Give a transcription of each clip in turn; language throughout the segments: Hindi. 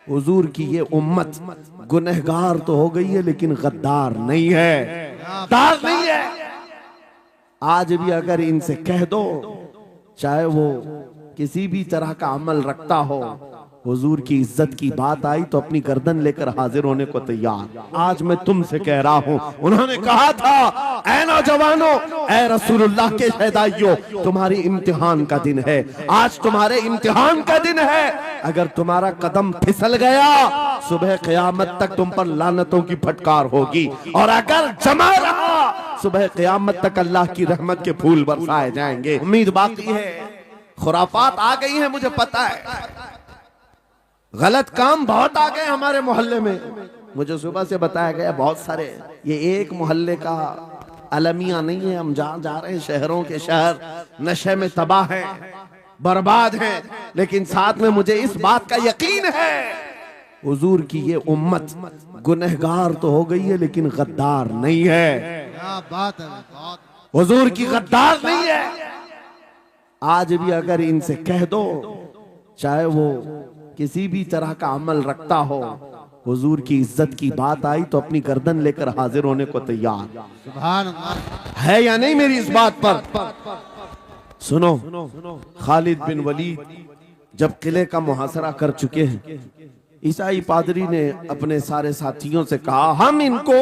हुजूर की ये उम्मत गुनहगार तो हो गई है लेकिन गद्दार नहीं है, गद्दार नहीं है। आज भी अगर इनसे कह दो, चाहे वो किसी भी तरह का अमल रखता हो, हुजूर की इज्जत की बात आई तो अपनी गर्दन लेकर हाजिर होने को तैयार। आज मैं तुमसे कह रहा हूँ, उन्होंने कहा था, ऐ नौजवानों, ऐ रसूलुल्लाह के शहदाइयों, तुम्हारी इम्तिहान का दिन है, आज तुम्हारे इम्तिहान का दिन है। अगर तुम्हारा कदम फिसल गया, सुबह क़यामत तक तुम पर लानतों की फटकार होगी, और अगर जमा रहा, सुबह क़यामत तक अल्लाह की रहमत के फूल बरसाए जाएंगे। उम्मीद बाकी है। खुराफात आ गई है, मुझे पता है, गलत काम बहुत आ गए हमारे मोहल्ले में। मुझे सुबह से बताया गया बहुत सारे, ये एक मोहल्ले का अलमिया नहीं है, हम जहाँ जा रहे हैं शहरों के शहर नशे में तबाह हैं, बर्बाद हैं, लेकिन साथ में मुझे इस बात का यकीन है, हुजूर की ये उम्मत गुनहगार तो हो गई है लेकिन गद्दार नहीं है। क्या बात है, हुजूर की गद्दार नहीं है। आज भी अगर इनसे कह दो, चाहे वो किसी भी तरह का अमल रखता हो, हुजूर की इज्जत की बात आई तो अपनी गर्दन लेकर हाजिर होने को तैयार। सुभान अल्लाह। है या नहीं मेरी इस बात पर? सुनो, खालिद बिन वलीद जब किले का मुहासरा कर चुके हैं, ईसाई पादरी ने अपने सारे साथियों से कहा, हम इनको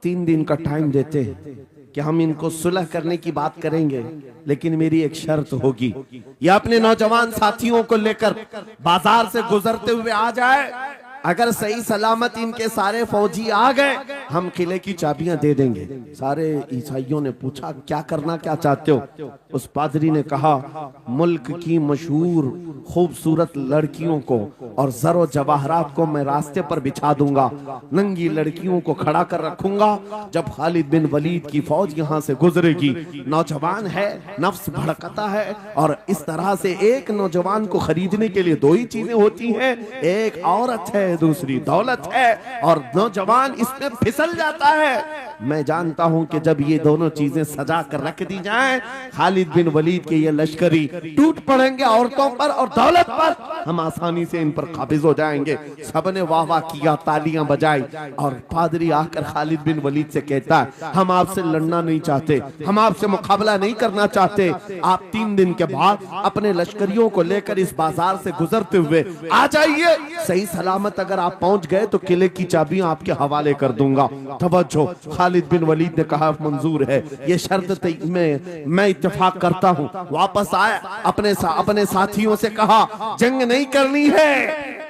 3 दिन का टाइम देते हैं कि हम इनको सुलह करने की बात करेंगे, लेकिन मेरी एक शर्त होगी, ये अपने नौजवान साथियों को लेकर बाजार से गुजरते हुए आ जाए, अगर सही सलामत इनके सारे फौजी आ गए, हम किले की चाबियां दे देंगे। सारे ईसाइयों ने पूछा, क्या करना क्या चाहते हो? उस पादरी ने कहा, मुल्क की मशहूर खूबसूरत लड़कियों को और जरो जवाहरात को मैं रास्ते पर बिछा दूंगा, नंगी लड़कियों को खड़ा कर रखूंगा, जब खालिद बिन वलीद की फौज यहाँ से गुजरेगी, नौजवान है, नफ्स भड़कता है, और इस तरह से एक नौजवान को खरीदने के लिए 2 ही चीजें होती हैं, एक औरत है, दूसरी दौलत है, और नौजवान इसमें फिसल जाता है। मैं जानता हूं कि जब ये दोनों चीजें सजा कर रख दी जाएं, खालिद बिन वलीद के ये लश्करी टूट पड़ेंगे औरतों पर और दौलत पर, हम आसानी से इन पर काबिज हो जाएंगे। सबने वाह वाह किया, तालियां बजाई, और पादरी आकर खालिद बिन वलीद से कहता है, हम आपसे लड़ना नहीं चाहते, हम आपसे मुकाबला नहीं करना चाहते, आप 3 दिन के बाद अपने लश्करियों को लेकर इस बाजार से गुजरते हुए आ जाइए, सही सलामत अगर आप पहुंच गए तो किले की चाबियां आपके हवाले कर दूंगा। तवज्जो, खालिद बिन वलीद ने कहा, मंजूर है, ये शर्त मैं इत्तेफाक करता हूं। वापस आए, अपने साथियों से कहा, जंग नहीं करनी है,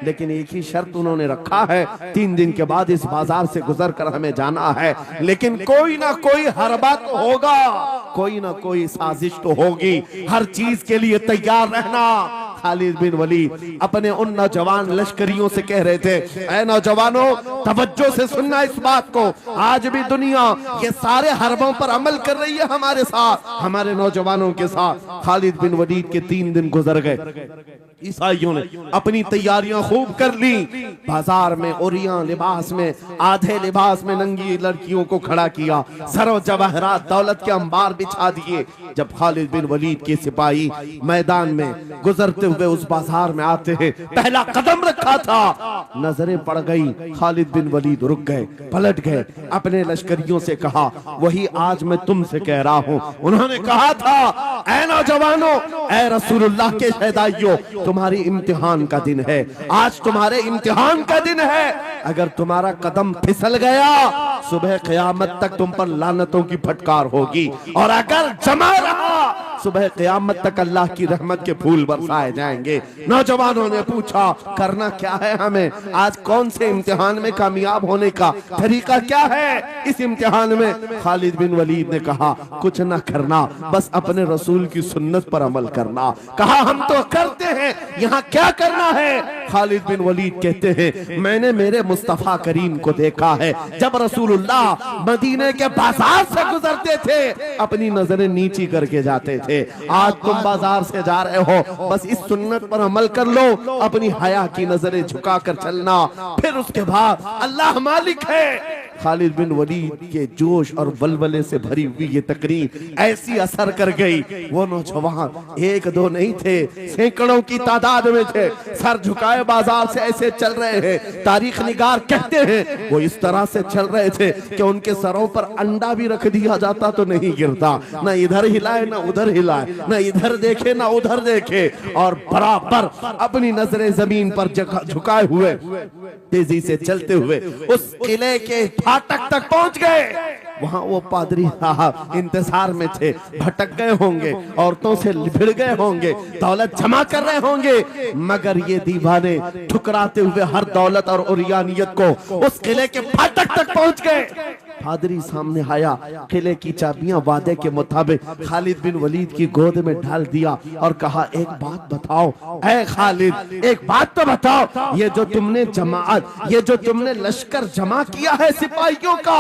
लेकिन एक ही शर्त उन्होंने रखा है, 3 दिन के बाद इस बाजार से गुजर कर हमें जाना है, लेकिन कोई ना कोई हरबा तो होगा, कोई ना कोई साजिश तो होगी, हर चीज के लिए तैयार रहना। खालिद बिन वलीद अपने उन नौजवान लश्करियों से कह रहे थे, ऐ नौजवानों, तवज्जो से सुनना इस बात को, आज भी दुनिया ये सारे हरबों पर अमल कर रही है हमारे साथ, हमारे नौजवानों के साथ। खालिद बिन वलीद के 3 दिन गुजर गए, ईसाइयों ने अपनी तैयारियां खूब कर ली, बाजार में ओरियां लिबास में, आधे लिबास में नंगी लड़कियों को खड़ा किया, सरो जवाहरात दौलत के अंबार बिछा दिए। जब खालिद बिन वलीद के सिपाही मैदान में गुजरते हुए उस बाजार में आते हैं, पहला कदम रखा था, नजरें पड़ गई, खालिद बिन वलीद रुक गए, पलट गए, अपने लश्करियों से कहा, वही आज मैं तुमसे कह रहा हूं, उन्होंने कहा था, ऐ नौजवानों, ऐ रसूलुल्लाह के शहदाइयों, तुम्हारी इम्तिहान का दिन है, आज तुम्हारे इम्तिहान का दिन है, अगर तुम्हारा कदम फिसल गया, सुबह क़यामत तक तुम पर लानतों की फटकार होगी, और अगर जमा रहा, सुबह क़यामत तक अल्लाह की रहमत के फूल बरसाए जाएंगे। नौजवानों ने पूछा, करना क्या है हमें, आज कौन से इम्तिहान में कामयाब होने का तरीका क्या है? इस इम्तिहान में खालिद बिन वलीद ने कहा, कुछ ना करना, बस अपने रसूल की सुन्नत पर अमल करना। कहा, हम तो करते हैं, यहाँ क्या करना है? खालिद बिन वलीद कहते हैं, मैंने मेरे मुस्तफा करीम को देखा है, जब रसूलुल्लाह मदीने के बाजार से गुजरते थे, अपनी नजरें नीची करके जाते थे। आज तुम बाजार से जा रहे हो, बस इस सुन्नत पर अमल कर लो, अपनी हया की नजरें झुका कर चलना, फिर उसके बाद अल्लाह मालिक है, खालिद बिन वलीद के जोश और बलबले से भरी हुई ये तकरीर ऐसी असर कर गई। वो नौजवान एक दो नहीं थे, सैकड़ों की तादाद में थे, सर झुकाए बाजार से ऐसे चल रहे हैं। तारीख निगार कहते हैं वो इस तरह से चल रहे थे कि उनके सरों पर अंडा भी रख दिया जाता तो नहीं गिरता, ना इधर हिलाए ना उधर हिलाए, ना इधर देखे ना उधर देखे, और बराबर अपनी नजरें जमीन पर झुकाए हुए तेजी से चलते हुए उस किले के फाटक तक पहुंच गए। वहां वो पादरी साहब इंतजार में थे, भटक गए होंगे, औरतों से लिपट गए होंगे, दौलत जमा कर रहे होंगे, मगर ये दीवाने ठुकराते हुए हर दौलत और उरियानियत को उस किले के फाटक तक पहुंच गए। पादरी सामने आया, किले की चाबियां वादे के मुताबिक खालिद बिन वलीद की गोद में डाल दिया और कहा, एक बात बताओ ऐ खालिद, एक बात तो बताओ, ये जो तुमने जमात, ये जो तुमने लश्कर जमा किया है सिपाहियों का,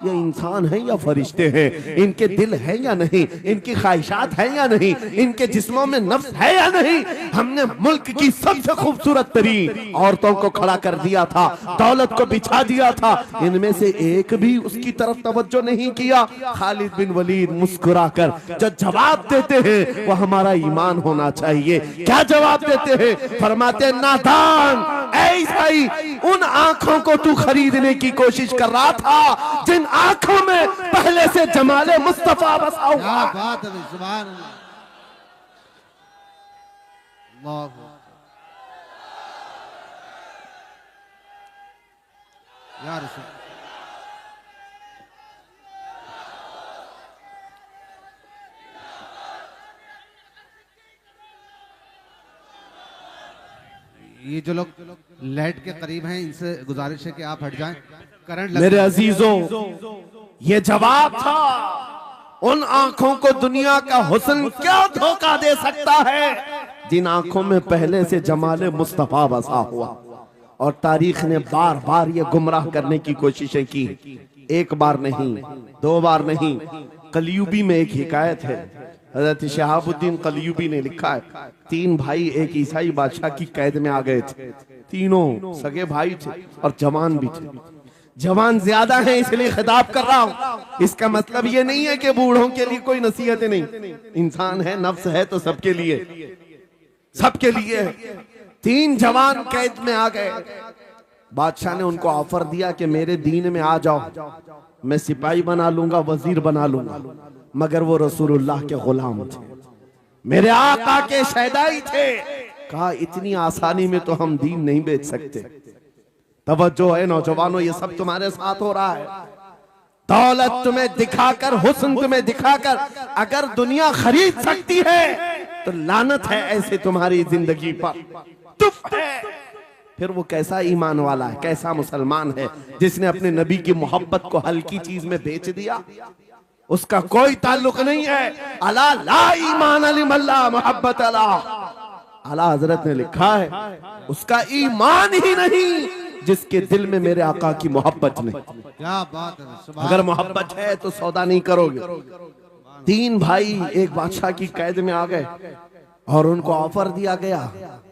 ये इंसान है या फरिश्ते हैं? इनके दिल है या नहीं? इनकी ख्वाहिशात है या नहीं? इनके जिस्मों में नफ्स है या नहीं? हमने मुल्क की सबसे खूबसूरत तरीन औरतों को खड़ा कर दिया था, दौलत को बिछा दिया था, इनमें से एक भी उसकी तरफ तवज्जो नहीं किया। खालिद बिन वलीद मुस्कुराकर जो जवाब देते हैं वो हमारा ईमान होना चाहिए। क्या जवाब देते हैं? फरमाते, नादान ऐसा ही उन आंखों को तू खरीदने की कोशिश कर रहा था जिन आंखों में पहले से जमाले मुस्तफा बसा हुआ। क्या बात है, सुभान अल्लाह। या रसूल। ये जो लोग लाइट के करीब हैं इनसे गुजारिश है कि आप हट जाएं, करंट लग। मेरे अजीजों, ये जवाब था। उन आंखों को दुनिया का हुस्न क्या धोखा दे सकता है जिन आंखों में पहले से जमाले मुस्तफा बसा हुआ। और तारीख ने बार बार ये गुमराह करने की कोशिशें की, एक बार नहीं, दो बार नहीं। कलयुबी में एक हिकायत है, हजरत शहाबुद्दीन कलयुबी ने लिखा है, 3 भाई एक ईसाई बादशाह की कैद में आ गए थे। तीनों सगे भाई थे और जवान भी थे। जवान ज्यादा है इसलिए खिताब कर रहा हूं। इसका मतलब ये नहीं है कि बूढ़ों के लिए कोई नसीहतें नहीं, इंसान है, नफ्स है तो सबके लिए, सबके लिए। 3 जवान कैद में आ गए। बादशाह ने उनको ऑफर दिया कि मेरे दीन में आ जाओ, मैं सिपाही बना लूंगा, वजीर बना लूंगा। मगर वो रसूलुल्लाह के गुलाम थे, मेरे आका के शहदाई थे। कहा, इतनी आसानी में तो हम दीन नहीं बेच सकते। तवज्जो है नौजवानों, ये सब तुम्हारे साथ हो रहा है। दौलत तुम्हें दिखाकर, हुस्न तुम्हें दिखाकर अगर दुनिया खरीद सकती है तो लानत है ऐसे तुम्हारी जिंदगी पर। तुफ है। फिर वो कैसा ईमान वाला है, कैसा मुसलमान है जिसने अपने नबी की मोहब्बत को हल्की चीज में बेच दिया। उसका कोई ताल्लुक नहीं है। अला ला ईमान अलिमल्ला मोहब्बत अला। आला हजरत ने लिखा है, उसका ईमान ही नहीं जिसके दिल में मेरे आका की मोहब्बत नहीं। क्या बात है। अगर मोहब्बत है तो सौदा नहीं करोगे। 3 भाई एक बादशाह की कैद में आ गए और उनको ऑफर दिया गया,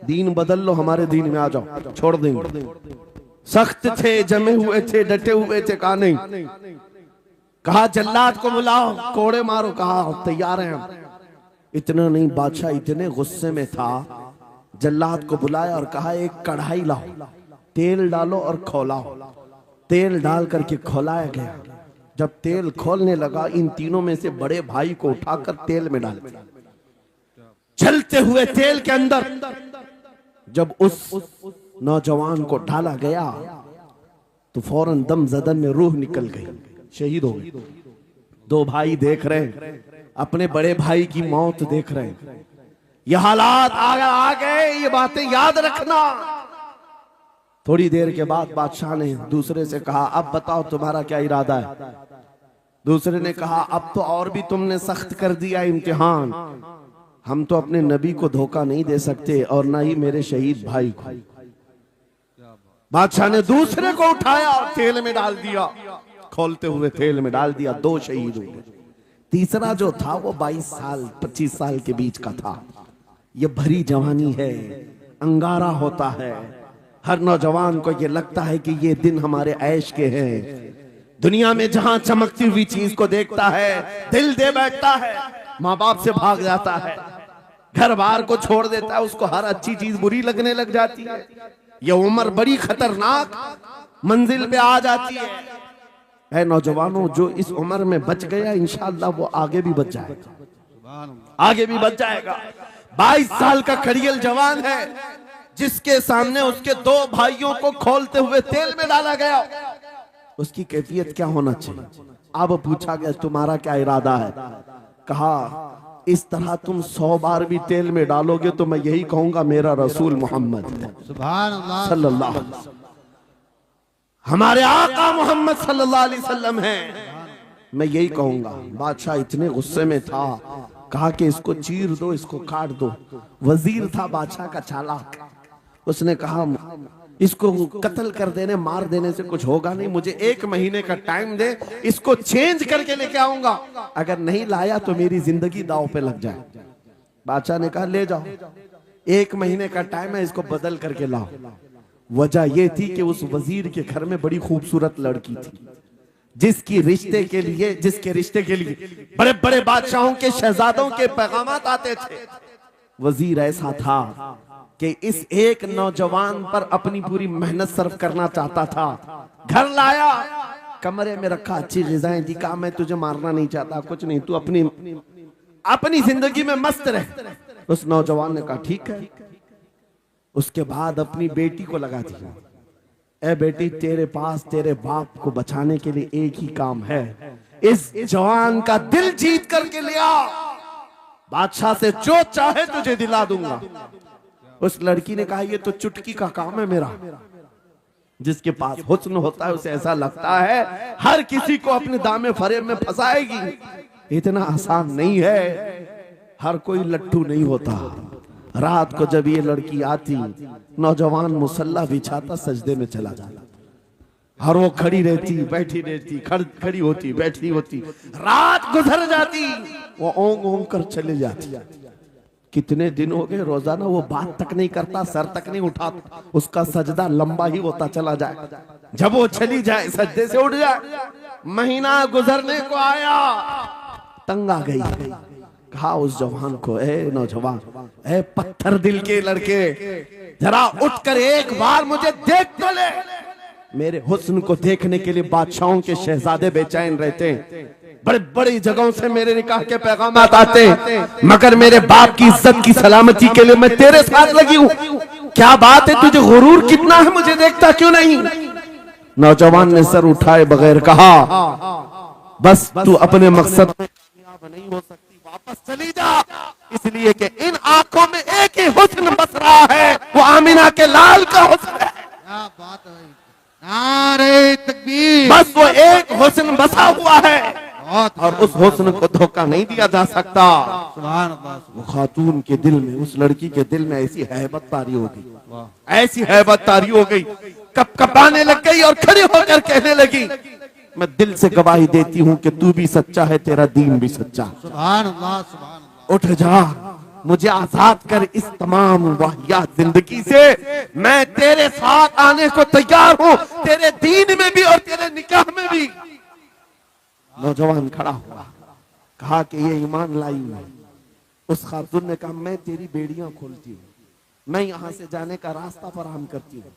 दीन बदल लो, हमारे दीन में आ जाओ, छोड़ देंगे। सख्त थे, जमे हुए थे, डटे हुए थे। कहा नहीं। कहा जल्लाद को बुलाओ, कोड़े मारो। कहा तैयार हैं हम। इतना नहीं, बादशाह इतने गुस्से में था, जल्लाद को बुलाया और कहा एक कढ़ाई लाओ, तेल डालो और खौलाओ। तेल डाल करके खौलाया गया। जब तेल खोलने लगा, इन तीनों में से बड़े भाई को उठाकर तेल में डाल दिया। चलते हुए तेल के अंदर जब उस नौजवान को डाला गया तो फौरन दम जदन में रूह निकल गई, शहीद हो गई। 2 भाई देख रहे हैं, अपने बड़े भाई की मौत देख रहे हैं। ये हालात आ गए, ये बातें याद रखना। थोड़ी देर के बाद बादशाह ने दूसरे से कहा, अब बताओ तुम्हारा क्या इरादा है। दूसरे ने कहा, अब तो और भी तुमने सख्त कर दिया इम्तिहान, हम तो अपने नबी को धोखा नहीं दे सकते और ना ही मेरे शहीद भाई को। बादशाह ने दूसरे को उठाया और तेल में डाल दिया। खोलते हुए तेल में डाल दिया, 2 शहीद हुए। तीसरा जो था वो 22 साल 25 साल के बीच का था। ये भरी जवानी है, अंगारा होता है। हर नौजवान को ये लगता है कि ये दिन हमारे ऐश के हैं। दुनिया में जहां चमकती हुई चीज को देखता है दिल दे बैठता है, माँ बाप से भाग जाता है, घर बार को छोड़ देता है, उसको हर अच्छी चीज बुरी लगने लग जाती है। ये उम्र बड़ी खतरनाक मंजिल पे आ जाती है। ऐ नौजवानों, जो इस उम्र में बच गया इंशाअल्लाह वो आगे भी बच जाएगा, आगे भी बच जाएगा। 22 साल का खड़ियल जवान है जिसके सामने उसके 2 भाइयों को खोलते हुए तेल में डाला गया, उसकी कैफियत क्या होना चाहिए? अब पूछा गया तुम्हारा क्या इरादा है? कहा इस तरह तुम 100 बार भी तेल में डालोगे तो मैं यही कहूंगा मेरा रसूल मोहम्मद सुभान अल्लाह सल्लल्लाहु अलैहि वसल्लम, हमारे आका मोहम्मद सल्लल्लाहु अलैहि वसल्लम है, मैं यही कहूंगा। बादशाह इतने गुस्से में था, कहा कि इसको चीर दो, इसको काट दो। वजीर था बादशाह का चालाक, उसने कहा इसको कत्ल कर देने मार देने से कुछ होगा नहीं, मुझे 1 महीने का टाइम दे, इसको चेंज करके लेके आऊंगा, अगर नहीं लाया तो मेरी जिंदगी दांव पे लग जाए। बादशाह ने कहा ले जाओ, 1 महीने का टाइम है, इसको बदल करके लाओ। वजह यह थी कि उस वजीर के घर में बड़ी खूबसूरत लड़की थी जिसके रिश्ते के लिए बड़े बड़े बादशाहों के शहजादों के पैगामात आते थे। वजीर ऐसा था कि इस एक नौजवान पर अपनी पूरी मेहनत सर्व करना चाहता था। घर लाया, कमरे में रखा, अच्छी ग़िज़ाएं दी, कहा मैं तुझे मारना नहीं चाहता, कुछ नहीं, तू अपनी जिंदगी में मस्त रह। उस नौजवान ने कहा ठीक है। उसके बाद अपनी बेटी को लगा दिया, ए बेटी तेरे पास तेरे बाप को बचाने के लिए एक ही काम है, इस जवान का दिल जीत करके लिया, बादशाह से जो चाहे तुझे दिला दूंगा। उस लड़की ने कहा ये तो चुटकी का काम है मेरा। जिसके पास हुस्न होता है उसे ऐसा लगता है हर किसी को अपने दामे फरेब में फंसाएगी। इतना आसान नहीं है, हर कोई लट्टू नहीं होता। रात को जब ये लड़की आती, नौजवान मुसल्ला बिछाता, सजदे में चला जाता, और वो खड़ी रहती बैठी रहती, खड़ी होती बैठी होती, रात गुजर जाती, वो ओंग ओंग कर चले जाती। कितने दिन हो गए, रोजाना वो बात तक नहीं करता, सर तक नहीं उठाता, उसका सजदा लंबा ही होता चला जाए। जब वो चली जाए सजदे से उठ जाए। महीना गुजरने को आया, तंग आ गई, कहा उस जवान को, ए नौजवान, ए पत्थर दिल के लड़के, जरा उठकर एक बार मुझे देख तो ले। मेरे हुस्न को देखने के लिए बादशाहों के शहजादे बेचैन रहते हैं, बड़े बड़ी जगहों से मेरे निकाह के पैगाम आते हैं, मगर मेरे बाप की इज्जत की सलामती के लिए मैं तेरे साथ लगी हूँ। क्या बात है, तुझे गुरूर कितना है, मुझे देखता क्यों नहीं? नौजवान ने सर उठाए बगैर कहा, बस तू अपने मकसद में कामयाब नहीं हो सकती, वापस चली जा, इसलिए कि इन आंखों में एक ही हुस्न बस रहा है, वो आमिना के लाल का हुस्न है। क्या बात है, नारे तकबीर, बस वो एक हुस्न बसा हुआ है और उस हुस्न को धोखा नहीं दिया जा सकता। सुभान अल्लाह। वो खातून के दिल में, उस लड़की के दिल में ऐसी हैबत तारी हो गई, ऐसी हैबत तारी हो गई, कपकपाने लग गई और खड़े होकर कहने लगी, मैं दिल से गवाही देती हूँ कि तू भी सच्चा है, तेरा दीन भी सच्चा। सुभान अल्लाह, सुभान अल्लाह। उठ जा, मुझे आजाद कर इस तमाम वाहियात जिंदगी से, मैं तेरे साथ आने को तैयार हूँ, तेरे दीन में भी और तेरे निकाह में भी। नौजवान खड़ा हुआ, कहा कि ये ईमान लाई है। उस खातून ने कहा मैं तेरी बेड़ियां खोलती हूँ, मैं यहाँ से जाने का रास्ता फराहम करती हूँ।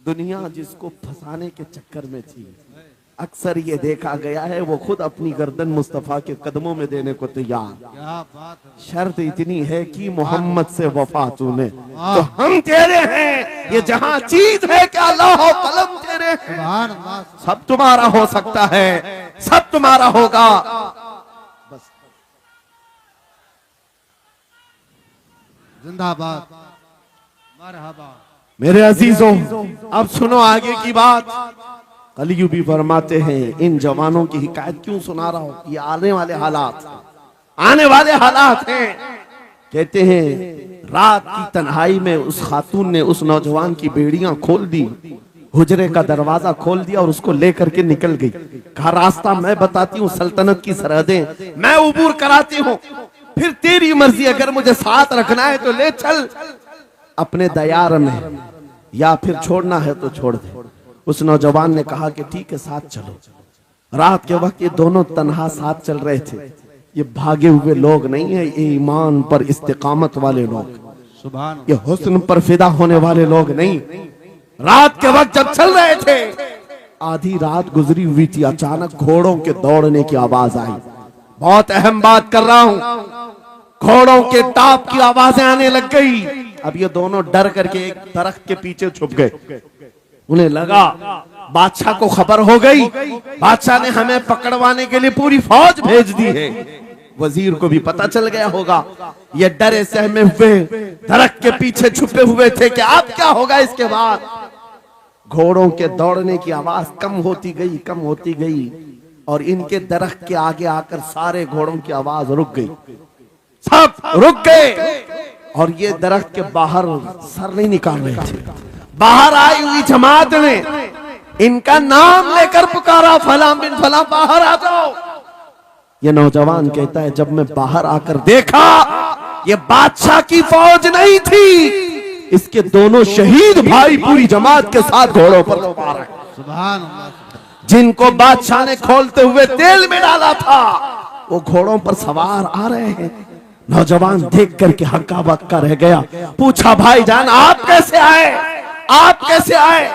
दुनिया जिसको फंसाने के चक्कर में थी, अक्सर ये देखा गया है वो खुद अपनी गर्दन मुस्तफा के कदमों में देने को तैयार। क्या बात है। शर्त इतनी है कि मोहम्मद से वफा तूने, तो हम तेरे हैं, ये जहां चीज है कि अल्लाह कलम तेरे हैं। सुभान अल्लाह। सब तुम्हारा हो सकता है, सब तुम्हारा होगा। बस जिंदाबाद, मरहबा। मेरे अजीजों, अब सुनो आगे की बात। कलियू भी फरमाते हैं, इन जवानों की हिकायत क्यों सुना रहा हूं, ये आने वाले हालात हैं। कहते हैं रात की तन्हाई में उस खातून ने उस नौजवान की बेड़ियां खोल दी, हुजरे का दरवाजा खोल दिया और उसको लेकर के निकल गई। कहा रास्ता मैं बताती हूँ, सल्तनत की सरहदें मैं उबूर कराती हूँ, फिर तेरी मर्जी, अगर मुझे साथ रखना है तो ले चल अपने दयार में, या फिर छोड़ना है तो छोड़ दे। उस नौजवान ने कहा कि ठीक है साथ चलो। रात के वक्त ये दोनों तन्हा साथ चल रहे थे। ये भागे हुए लोग नहीं है, ये ईमान पर इस्तिकामत वाले लोग, सुभान ये हुस्न पर फिदा होने वाले लोग नहीं। रात के वक्त जब चल रहे थे, आधी रात गुजरी हुई थी, अचानक घोड़ों के दौड़ने की आवाज आई। बहुत अहम बात कर रहा हूं। घोड़ों के टाप की आवाजें आने लग गई। अब ये दोनों डर करके एक दरख्त के पीछे छुप गए। उन्हें लगा बादशाह को खबर हो गई, बादशाह ने हमें पकड़वाने के लिए पूरी फौज भेज दी है। वजीर को भी पता चल गया होगा। ये डरे सहमे हुए दरख्त के पीछे छुपे हुए थे कि अब क्या होगा इसके बाद। घोड़ों के दौड़ने की आवाज कम होती गई, कम होती गई, और इनके दरख्त के आगे आकर सारे घोड़ों की आवाज रुक गई। सब रुक गए और ये दरख्त के बाहर सर नहीं निकाल रहे थे। बाहर आई हुई जमात ने इनका नाम लेकर पुकारा, फलां बिन फलां बाहर आ जाओ। ये नौजवान कहता है, जब मैं बाहर आकर देखा, ये बादशाह की फौज नहीं थी, इसके दोनों शहीद भाई पूरी जमात के साथ घोड़ों पर सवार हैं। सुभान अल्लाह। जिनको बादशाह ने खोलते हुए तेल में डाला था, वो घोड़ों पर सवार आ रहे हैं। नौजवान देख करके हक्का बक्का रह गया। पूछा, भाईजान आप कैसे आए, आप कैसे आए?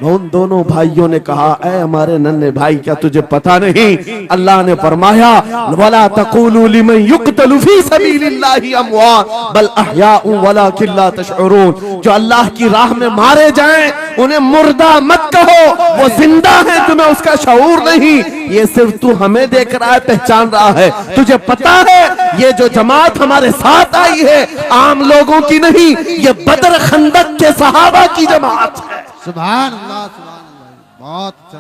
उन दोनों भाइयों ने कहा, ऐ हमारे नन्हे भाई, क्या तुझे पता नहीं, अल्लाह ने फरमाया, वला तक़ूलू लिमन युक़तलु फी सबीलिल्लाहि अमवात बल अहयाउ वलाकिन ला तशउरून। जो अल्लाह की राह में मारे जाएं, उन्हें मुर्दा मत कहो, वो जिंदा है, तुम्हें उसका शऊर नहीं। ये सिर्फ तू हमें देख रहा है, पहचान रहा है। तुझे पता है ये जो जमात हमारे साथ आई है, आम लोगों की नहीं, ये बदर खंदक के सहाबा की जमात है। सुभान अल्लाह, सुभान अल्लाह। बहुत अच्छा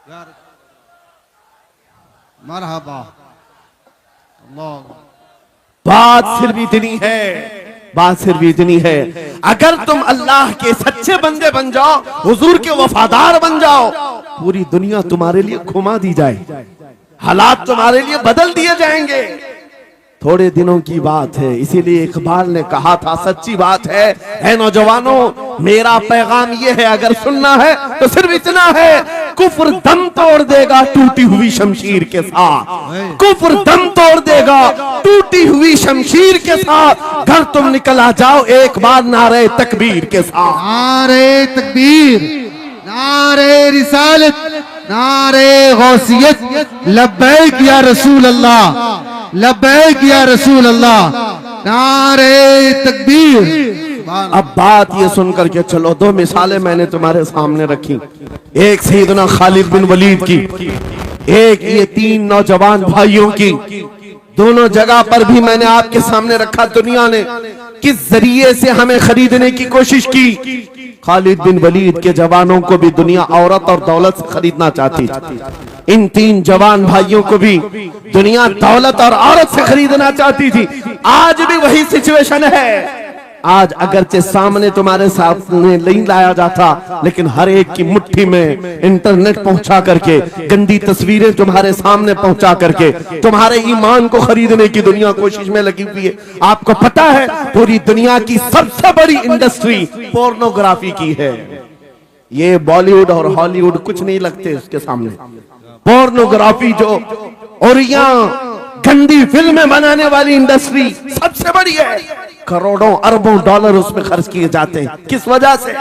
यार, मरहबा। अल्लाह। बात सिर्फ इतनी है, बात सिर्फ इतनी है, अगर तुम अल्लाह के सच्चे बंदे बन जाओ, हुजूर के वफादार बन जाओ, पूरी दुनिया तुम्हारे लिए घुमा दी जाए, हालात तुम्हारे लिए बदल दिए जाएंगे। थोड़े दिनों की बात है, इसीलिए इकबाल ने कहा था, सच्ची बात है नौजवानों, मेरा पैगाम ये है, अगर सुनना है तो सिर्फ इतना है, कुफ्र दम तोड़ देगा टूटी हुई शमशीर के साथ। कुफ्र दम तोड़ देगा टूटी हुई शमशीर के साथ। घर तुम निकल आ जाओ एक बार नारे तकबीर के साथ। नारे तकबीर, नारे रिसालत, नारे गौसियत, लब्बैक या रसूल अल्लाह, लब्बैक या रसूल अल्लाह, नारे तकबीर। अब बात ये सुनकर के चलो, दो मिसालें मैंने तुम्हारे सामने रखी, एक सैयदना खालिद बिन वलीद की, एक ये तीन नौजवान भाइयों की। दोनों जगह पर भी मैंने आपके सामने रखा, दुनिया ने किस जरिए से हमें खरीदने की कोशिश की। खालिद बिन वलीद के जवानों को भी दुनिया औरत और दौलत से खरीदना चाहती थी। इन तीन जवान भाइयों को भी दुनिया दौलत और औरत से खरीदना चाहती थी। आज भी वही सिचुएशन है। आज अगरचे सामने तुम्हारे सामने नहीं लाया जाता, लेकिन हर एक की मुट्ठी में इंटरनेट पहुंचा करके, गंदी तस्वीरें तुम्हारे सामने पहुंचा करके तुम्हारे ईमान को खरीदने की दुनिया कोशिश में लगी हुई है। आपको पता है पूरी दुनिया की सबसे बड़ी इंडस्ट्री पोर्नोग्राफी की है। ये बॉलीवुड और हॉलीवुड कुछ नहीं लगते उसके सामने। पोर्नोग्राफी जो और यहाँ गंदी फिल्में बनाने वाली इंडस्ट्री सबसे बड़ी है। करोड़ों अरबों डॉलर उसमें खर्च किए जाते हैं। किस वजह से?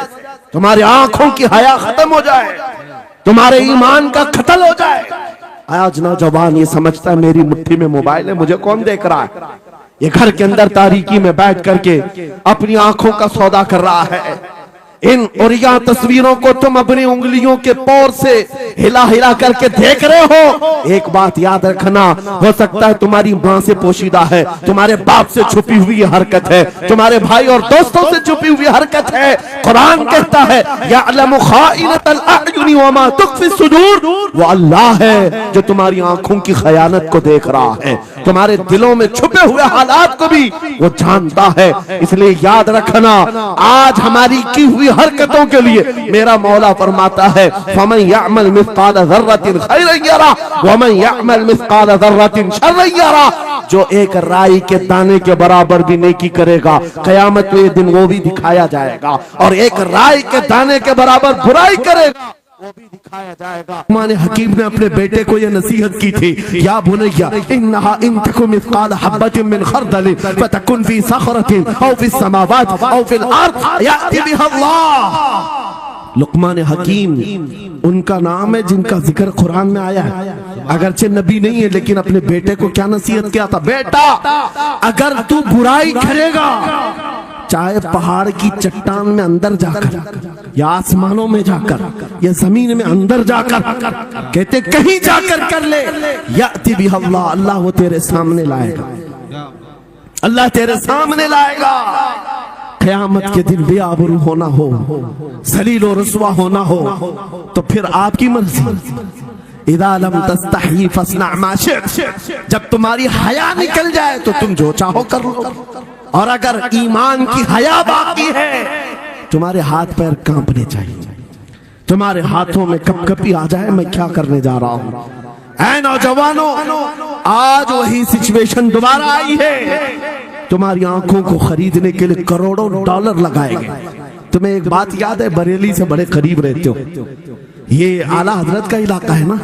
तुम्हारी आंखों की हया खत्म हो जाए, तुम्हारे ईमान का कत्ल हो जाए। आज नौजवान ये समझता है मेरी मुट्ठी में मोबाइल है, मुझे कौन देख रहा है। ये घर के अंदर तारीकी में बैठ करके अपनी आंखों का सौदा कर रहा है। इन और यह तस्वीरों को तुम अपनी उंगलियों के पौर से हिला हिला करके देख रहे हो। एक बात याद रखना, हो सकता है तुम्हारी माँ से पोशीदा है, तुम्हारे बाप से छुपी हुई हरकत है, तुम्हारे भाई और दोस्तों से छुपी हुई हरकत है। कुरान कहता है यअलमु खाइनतल अयुनि वमा तुख्फी सुदूर, वो अल्लाह है जो तुम्हारी आंखों की खयानत को देख रहा है, तुम्हारे दिलों में छुपे हुए हालात को भी वो जानता है। इसलिए याद रखना, आज हमारी की हुई हरकतों के लिए मेरा मौला फरमाता है फमन यअमल मिस्काल ज़र्रतिन खैरन यरा वमन यअमल मिस्काल ज़र्रतिन शर्रन यरा। जो एक राई के दाने के बराबर भी नेकी करेगा, कयामत के दिन वो भी दिखाया जाएगा, और एक राई के दाने के बराबर बुराई करेगा, वो भी दिखाया जाएगा। माने हकीम ने अपने बेटे को यह नसीहत की थी, या बुनैया इन्नहा इन तकुम मिस्काल हब्बतिन मिन खरदल फतकुन फी सखरतिन औ फिस समावात औ फिल अर्द याति बिहा अल्लाह। लुकमान हकीम उनका नाम है जिनका जिक्र कुरान में आया है। अगरचे नबी नहीं है लेकिन अपने बेटे को क्या नसीहत किया था, बेटा अगर तू बुराई करेगा चाहे पहाड़ की चट्टान में अंदर जाकर या आसमानों में जाकर या जमीन में अंदर जाकर, कहते कहीं जाकर कर ले, याति बिहा अल्लाह, अल्लाह वो तेरे सामने लाएगा, अल्लाह तेरे सामने लाएगा। क़यामत के दिन बेआबरू होना हो, जलील और रुसवा होना हो तो फिर आपकी मर्जी। इदा लम तस्तही फस्ना मा शि'त, जब तुम्हारी हया निकल जाए तो तुम जो चाहो कर लो। और अगर ईमान की हया बाकी है तुम्हारे हाथ पैर कांपने चाहिए, तुम्हारे हाथों में कपकपी आ जाए मैं क्या करने जा रहा हूं। ऐ नौजवानों, आज वही सिचुएशन दोबारा आई है। तुम्हारी आंखों को खरीदने के लिए करोड़ों डॉलर लगाए गए। तुम्हें एक बात याद है, बरेली से बड़े करीब रहते हो, ये आला हजरत का इलाका है ना,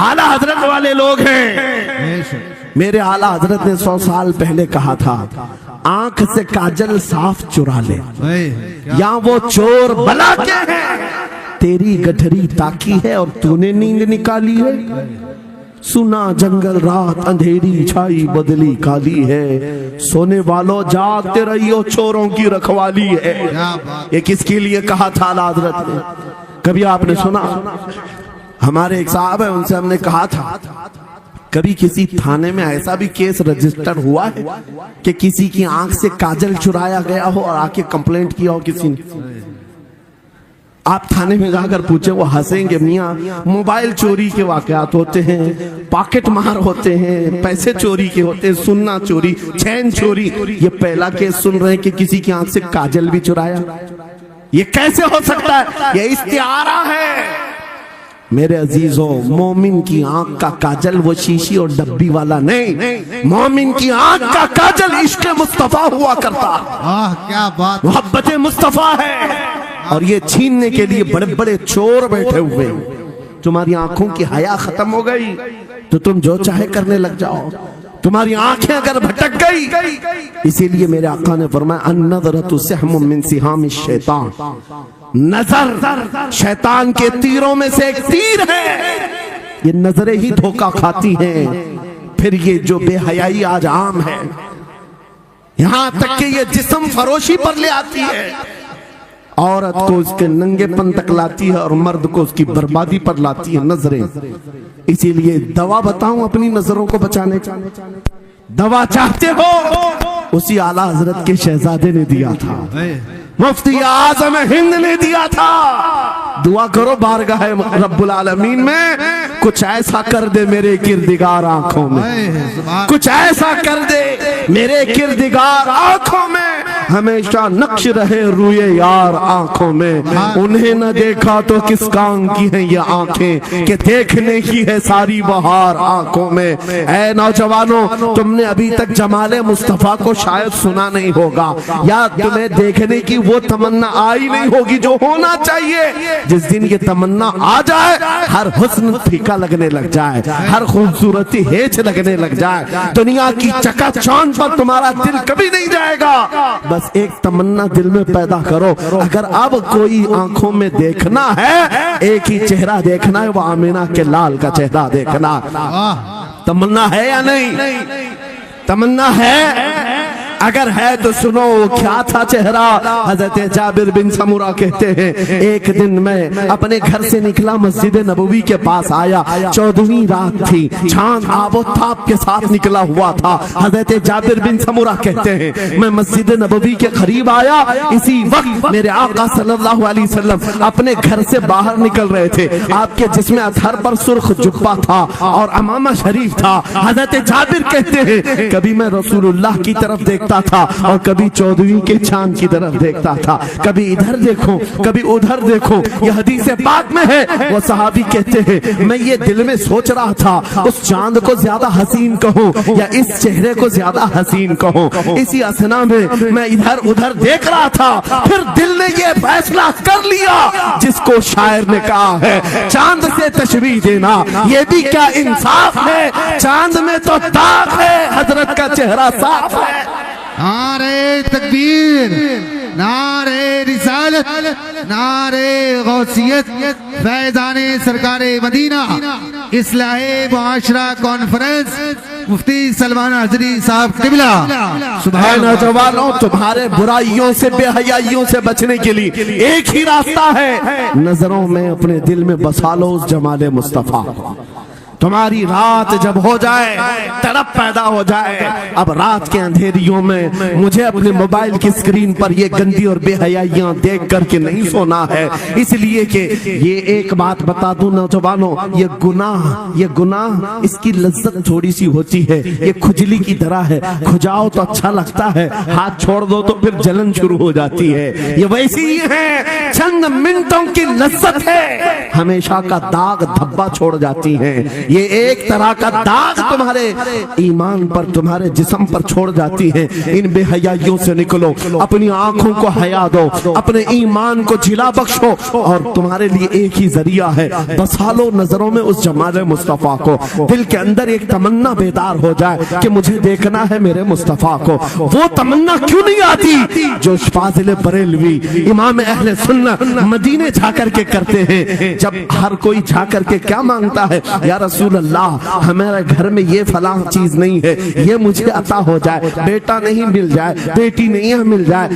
आला हजरत वाले लोग हैं। मेरे आला हजरत ने 100 साल पहले कहा था, आंख से काजल साफ चुरा ले या वो चोर बला के हैं, तेरी गठरी ताकी है और तूने नींद निकाली है। सुना जंगल रात अंधेरी छाई बदली काली है, सोने वालों जागते रहियो चोरों की रखवाली है। ये किसके लिए कहा था आला हजरत ने? कभी आपने सुना? हमारे एक साहब है, उनसे हमने कहा था कभी किसी थाने में ऐसा भी केस रजिस्टर हुआ है कि किसी की आंख से काजल चुराया गया हो और आके कंप्लेंट किया हो किसी ने? आप थाने में जाकर पूछे, वो हंसेंगे। मियाँ मोबाइल चोरी के वाकयात होते हैं, पॉकेट मार होते हैं, पैसे चोरी के होते हैं, सुन्ना चोरी, चैन चोरी। ये पहला केस सुन रहे हैं कि किसी की आंख से काजल भी चुराया। ये कैसे हो सकता है? ये इस्तिआरा है। मेरे अजीजों, मोमिन की आंख का काजल वो शीशी और डब्बी वाला नहीं, मोमिन की आंख का काजल इश्क मुस्तफा हुआ करता। क्या बात, मोहब्बत मुस्तफा है। और ये छीनने के लिए बड़े बड़े चोर बैठे हुए। तुम्हारी आंखों की हया खत्म हो गई तो तुम जो चाहे करने लग जाओ। तुम्हारी आंखें अगर भटक गई, इसीलिए मेरे आका ने फरमाया अन्नज़रतु सहमुम मिन सिहामिश शैतान, नजर शैतान के तीरों में से एक तीर है। ये नजरें ही धोखा खाती हैं। फिर ये जो बेहयाई आज आम है, यहां तक कि ये जिस्म फरोशी पर ले आती है। औरत को उसके नंगेपन तक लाती है और मर्द को उसकी बर्बादी पर लाती है नजरें। इसीलिए दवा बताऊं अपनी नजरों को बचाने का? दवा चाहते हो? उसी आला हजरत के शहजादे ने दिया था, मुफ्ती आजम हिंद ने दिया था। दुआ करो बारगाह रब्बुल आलमीन में कुछ ऐसा कर दे मेरे किरदिगार आंखों में, कुछ ऐसा कर दे मेरे किरदिगार आंखों में, हमेशा नक्श रहे रुए यार आंखों में। उन्हें न देखा तो किस काम की है ये आंखें कि देखने की है सारी बहार आंखों में। ऐ नौजवानों, तुमने अभी तक जमाले मुस्तफा को शायद सुना नहीं होगा, या तुम्हें देखने की वो तमन्ना आई नहीं होगी जो होना चाहिए। जिस दिन ये तमन्ना आ जाए, हर हुस्न फीका लगने लग जाए, हर खूबसूरती हेच लगने लग जाए, दुनिया की चकाचौंध पर तुम्हारा दिल कभी नहीं जाएगा। बस एक तमन्ना दिल में पैदा करो, अगर अब कोई आंखों में देखना है, एक ही चेहरा देखना है, वो आमीना के लाल का चेहरा देखना। तमन्ना है या नहीं? तमन्ना है? अगर है तो सुनो क्या था चेहरा। हजरत जाबिर बिन समुरा कहते हैं, एक दिन मैं अपने घर से निकला, मस्जिद नबवी के पास आया, 14वीं रात थी, चांद आबोताब के साथ निकला हुआ था। हजरत जाबिर बिन समुरा कहते हैं, मैं मस्जिद नबवी के करीब आया, इसी वक्त मेरे आका सल्लल्लाहु अलैहि वसल्लम अपने घर से बाहर निकल रहे थे। आपके जिस्म अतहर पर सुर्ख जुब्बा था और अमामा शरीफ था। हजरत जाबिर कहते हैं, कभी मैं रसूलुल्लाह की तरफ देखता देखता था और कभी 14वीं के चांद की तरफ देखता था, कभी इधर देखो कभी उधर देखो। यह हदीस पाक में है। वो सहाबी कहते हैं मैं ये दिल में सोच रहा था उस चांद को ज्यादा हसीन कहूं या इस चेहरे को ज्यादा हसीन कहूं। इसी असना में मैं इधर उधर देख रहा था, फिर दिल ने ये फैसला कर लिया जिसको शायर ने कहा है चांद से तशबीह देना ये भी क्या इंसाफ है, चांद में तो दाग है, हजरत का चेहरा साफ है। नारे तकबीर, नारे रिसालत, नारे गौसियत, फैज़ाने सरकारे मदीना, इस्लाहे मुआशरा कॉन्फ्रेंस, मुफ्ती सलमान हजरी साहब किबला। है नौजवानों, तुम्हारे बुराइयों से बेहयाइयों से बचने के लिए एक ही रास्ता है, नजरों में अपने दिल में बसा लो उस जमाले मुस्तफा। तुम्हारी रात जब हो जाए, तड़प पैदा हो जाए, अब रात के अंधेरियों में मुझे अपने मोबाइल की स्क्रीन पर ये गंदी और बेहयाइयां देख करके नहीं सोना है। इसलिए कि ये एक बात बता दूं नौजवानों, ये गुनाह इसकी लज्जत थोड़ी सी होती है, ये खुजली की तरह है। खुजाओ तो अच्छा लगता है, हाथ छोड़ दो तो फिर जलन शुरू हो जाती है। ये वैसी ही है, चंद मिनटों की लज्जत है, हमेशा का दाग धब्बा छोड़ जाती है। ये एक तरह का दाग तुम्हारे ईमान पर, तुम्हारे जिस्म पर छोड़ जाती है। इन बेहयाइयों से निकलो, अपनी आंखों को हया दो, अपने ईमान को जिला बख्शो, और तुम्हारे लिए एक ही जरिया है, बसा लो नजरों में उस जमाले मुस्तफा को। दिल के अंदर एक तमन्ना बेदार हो जाए कि मुझे देखना है मेरे मुस्तफा को। वो तमन्ना क्यों नहीं आती जो फाजिल बरेलवी इमाम अहले सुन्नत मदीने जाकर के करते हैं। जब हर कोई जाकर के क्या मांगता है, या रसूल अल्लाह हमारे घर में ये फलां चीज नहीं है, ये मुझे अता हो जाए, बेटा नहीं मिल जाए, बेटी नहीं मिल जाए,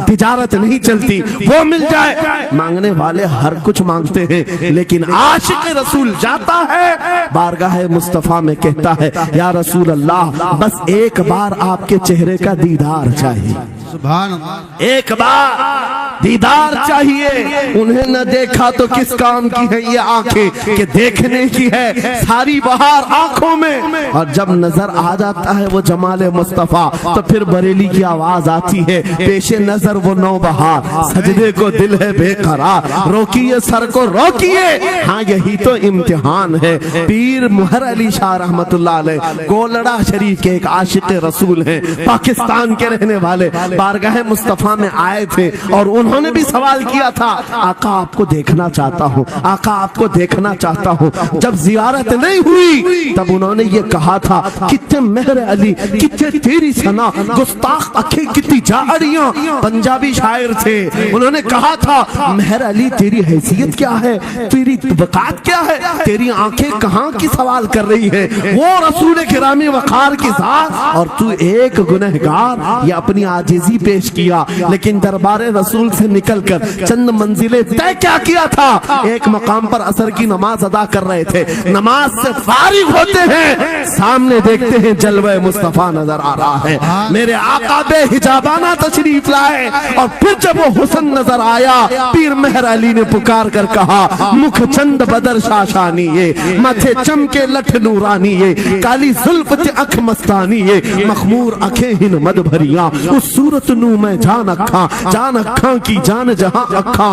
तिजारत नहीं चलती वो मिल जाए। मांगने वाले हर कुछ मांगते हैं, लेकिन आशिक रसूल जाता है बारगाह मुस्तफा में, कहता है या रसूल अल्लाह बस एक बार आपके चेहरे का दीदार चाहिए, सुभान अल्लाह, एक बार दीदार चाहिए। उन्हें न देखा तो किस काम की है ये आंखें कि देखने की है सारी बहार आंखों में। और जब नजर आ जाता है वो जमाले मुस्तफा तो फिर बरेली की आवाज आती है, पेशे नजर वो नौबहार, सजदे को दिल है बेकरार, रोकिए सर को रोकिए, हाँ यही तो इम्तिहान है। पीर मुहर अली शाह रहमतुल्लाह अलैह गोलड़ा शरीफ के एक आशिक रसूल हैं, पाकिस्तान के रहने वाले, बारगाह मुस्तफा में आए थे और उन्होंने भी सवाल किया था, आका आपको देखना चाहता हूँ, आका आपको देखना चाहता हूँ। जब जियारत नहीं हुई तब उन्होंने ये कहा था, कितने मेहर अली, कितने तेरी सना, गुस्ताख अखे कितनी जाड़ियां। पंजाबी शायर थे, उन्होंने कहा था मेहर अली तेरी हैसियत क्या है, तेरी वकात क्या है, तेरी आंखें कहाँ की सवाल कर रही है, वो रसूल किरामी वकार की जात और तू एक गुनहगार। ये अपनी आजिजी पेश किया, लेकिन दरबारे रसूल से निकलकर चंद मंजिलें तय क्या किया था। एक मकाम पर असर की नमाज अदा कर रहे थे, नमाज से फारिग होते हैं, सामने देखते हैं जलवे मुस्तफा नजर आ रहा है, मेरे आका बेहिजाबाना तशरीफ लाए। और फिर जब वो हुस्न नजर आया, पीर मेहर अली ने पुकार कर कहा, मुख चंद बदर शाशानी ये, माथे चमके लठ नूरानी ये, काली जुल्फ ते अख मस्तानी ये, मखमूर अखे हिन मद भरिया, उस सूरत नू मैं जान अखा की जान जहां अखा,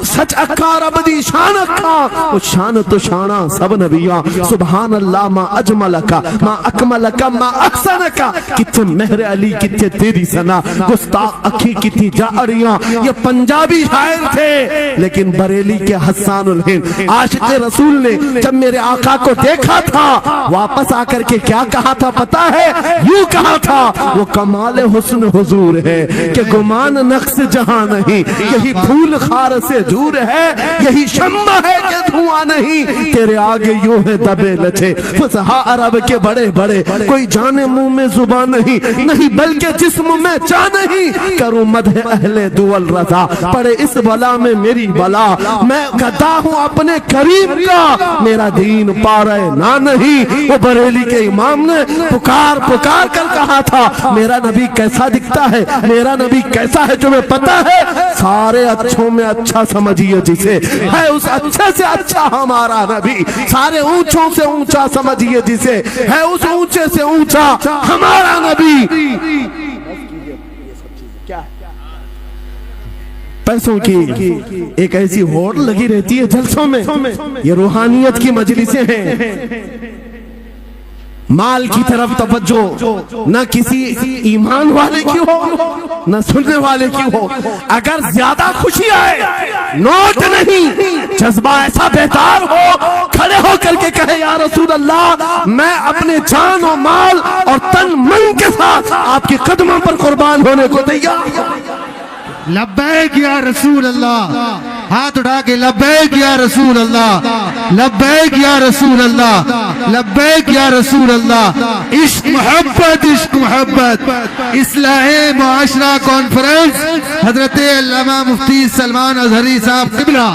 सच अखा रब दी शान अखा, उस शान तो शाना सब नबिया, सुभान अल्लाह मा अजमल का मा अकमल का मा अहसन का। कितने मेहर अली कितने तेरी सना, गुस्ताख अखी कितनी जाड़ियां। ये पंजाबी शायर थे, लेकिन बरेली के हस्सानुल हिंद आशिक रसूल ने जब मेरे आका को देखा था, वापस आकर के क्या कहा था पता है, यूं कहा था, वो कमाल हुस्न हुजूर है कि गुमान नक्श जहां नहीं, यही फूल खार से दूर है, यही शम्मा है कि धुआं नहीं, तेरे आगे यूं है दबे लचे फुसहा अरब के बड़े बड़े, कोई जाने मुंह में जुबान नहीं, नहीं बल्कि जिस्म में जा नहीं, करूं मदह अहले दुअल रजा, पड़े इस बला में मेरी बला, मैं गदा हूं अपने करीब का, मेरा दीन पारे ना नहीं। वो बरेली के इमाम ने पुकार पुकार कर कहा था, मेरा नबी कैसा दिखता है, मेरा नबी कैसा है, तुम्हें पता है, सारे अच्छों में अच्छा समझिए जिसे, है उस अच्छे से अच्छा हमारा नबी, सारे ऊंचों से ऊंचा समझिए जिसे, है उस ऊंचे से ऊंचा हमारा नबी। पैसों की एक ऐसी होड़ लगी रहती है जलसों में। ये रूहानियत की मजलिसें हैं। माल की तरफ तवज्जो न किसी ईमान वाले की हो न सुनने वाले की हो। अगर ज्यादा खुशी आए नोट नहीं, जज्बा ऐसा बेदार हो, खड़े हो करके कहे या रसूल अल्लाह, मैं अपने जान और माल और तन मन के साथ आपके कदमों पर कुर्बान होने को तैयार। लब्बैक या रसूल अल्लाह, हाथ उठा के लब्बैक या रसूल अल्लाह, लब्बैक या रसूल अल्लाह, लब्बैक या रसूल अल्लाह। इश्क मोहब्बत, इश्क मोहब्बत। इस्लाहे मुआशरा कॉन्फ्रेंस हजरत अल्लामा मुफ्ती सलमान अजहरी साहब किबला,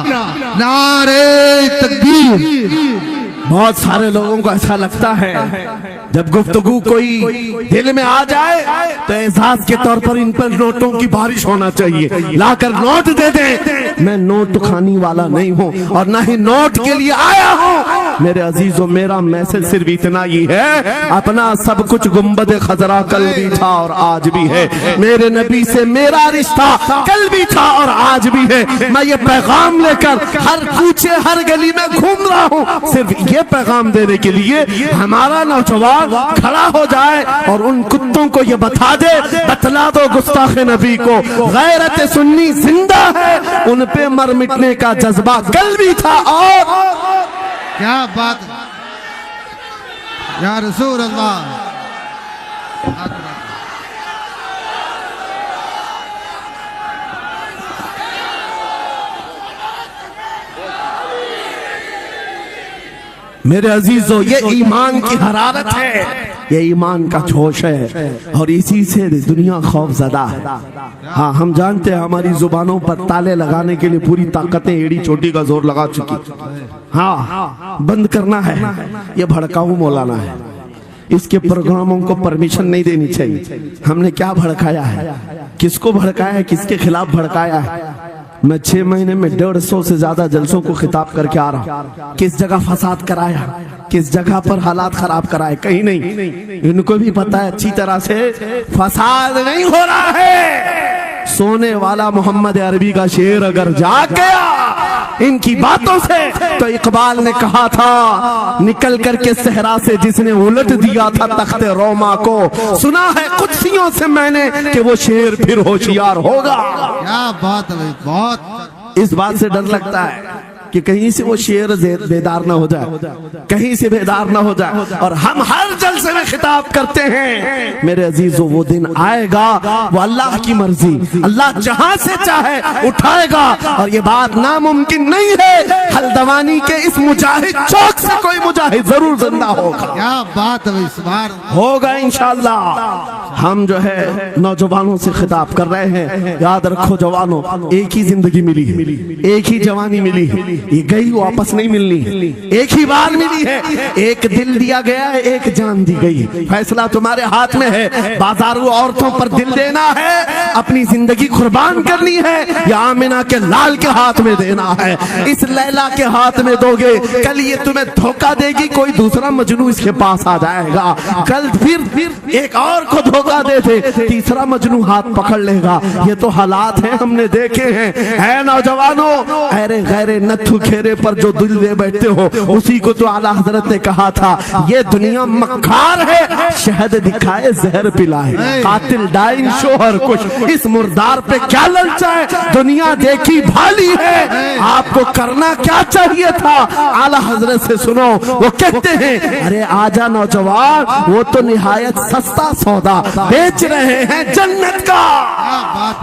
नारे तकबीर। बहुत सारे लोगों को ऐसा लगता है जब गुफ्तगू कोई दिल में आ जाए तो एहसास के तौर पर इन पर नोटों की बारिश होना चाहिए, लाकर नोट दे दे। मैं नोट खानी वाला नहीं हूँ और ना ही नोट के लिए आया हूँ। मेरे अजीजों, मेरा मैसेज सिर्फ इतना ही है, अपना सब कुछ गुंबद खजरा कल भी था और आज भी है। मेरे नबी से मेरा रिश्ता कल भी था और आज भी है। मैं ये पैगाम लेकर हर कूचे हर गली में घूम रहा हूँ, सिर्फ ये पैगाम देने के लिए हमारा नौजवान खड़ा हो जाए और उन कुत्तों को ये बता दे, बतला दो गुस्ताखे नबी को, गैरत सुन्नी जिंदा है, उन पे मर मिटने का जज्बा कल भी था। और क्या बात या रसूल अल्लाह। मेरे अजीजों, ये ईमान की हरारत है, ये ईमान का जोश है और इसी से दुनिया खौफजदा है। हाँ, हम जानते हैं हमारी जुबानों पर ताले लगाने के लिए पूरी ताकतें एड़ी चोटी का जोर लगा चुकी। हाँ, बंद करना है, ये भड़काऊ मौलाना है, इसके प्रोग्रामों को परमिशन नहीं देनी चाहिए। हमने क्या भड़काया है, किसको भड़काया है, किसके खिलाफ भड़काया है? मैं 6 महीने में 150 से ज्यादा जलसों को खिताब करके आ रहा हूँ। किस जगह फसाद कराया, किस जगह पर हालात खराब कराए, कहीं नहीं। इनको भी पता है अच्छी तरह से फसाद नहीं हो रहा है। सोने वाला मोहम्मद अरबी का शेर अगर जाग गया इनकी बातों से, तो इकबाल ने कहा था निकल करके सहरा से जिसने उलट दिया था तख्ते रोमा को, सुना है कुत्सियों से मैंने कि वो शेर फिर होशियार होगा। क्या बात है, बहुत इस बात से डर लगता है कि कहीं से वो शेर बेदार ना हो जाए, कहीं से बेदार ना हो जाए। और हम हर जलसे में खिताब करते हैं, मेरे अजीजों, वो दिन आएगा, वो अल्लाह की मर्जी, अल्लाह जहां से चाहे उठाएगा और ये बात नामुमकिन नहीं है। हल्द्वानी के इस मुजाहिद चौक से कोई मुजाहिद जरूर जिंदा होगा। क्या बात है, इस बार होगा इंशाअल्लाह। हम जो है नौजवानों से खिताब कर रहे हैं, याद रखो जवानों, एक ही जिंदगी मिली है, एक ही जवानी मिली है, ये गई वापस नहीं मिलनी, एक ही बार मिली है। एक दिल दिया गया है, एक जान दी गई, फैसला तुम्हारे हाथ में है। बाजारू औरतों पर दिल देना है, अपनी जिंदगी कुर्बान करनी है, या आमिना के लाल के हाथ में देना है, इस लैला के हाथ में दोगे, कल ये तुम्हें धोखा देगी, कोई दूसरा मजनू इसके पास आ जाएगा, कल फिर एक और को धोखा दे दे, तीसरा मजनू हाथ पकड़ लेगा। ये तो हालात हैं, हमने देखे हैं। ऐ नौजवानों, अरे गैरे नथु घेरे पर जो दिल दे बैठते हो, उसी को तो आला हजरत ने कहा था, ये दुनिया मक्कार है, शहद दिखाए जहर पिलाए, कातिल डाइन शोहर कुछ, इस मुर्दार पे क्या ललचाए, दुनिया देखी भाली है, आपको करना क्या चाहिए था? आला हजरत से सुनो, वो कहते हैं, अरे आजा नौजवान, वो तो निहायत सस्ता सौदा बेच रहे हैं जन्नत का,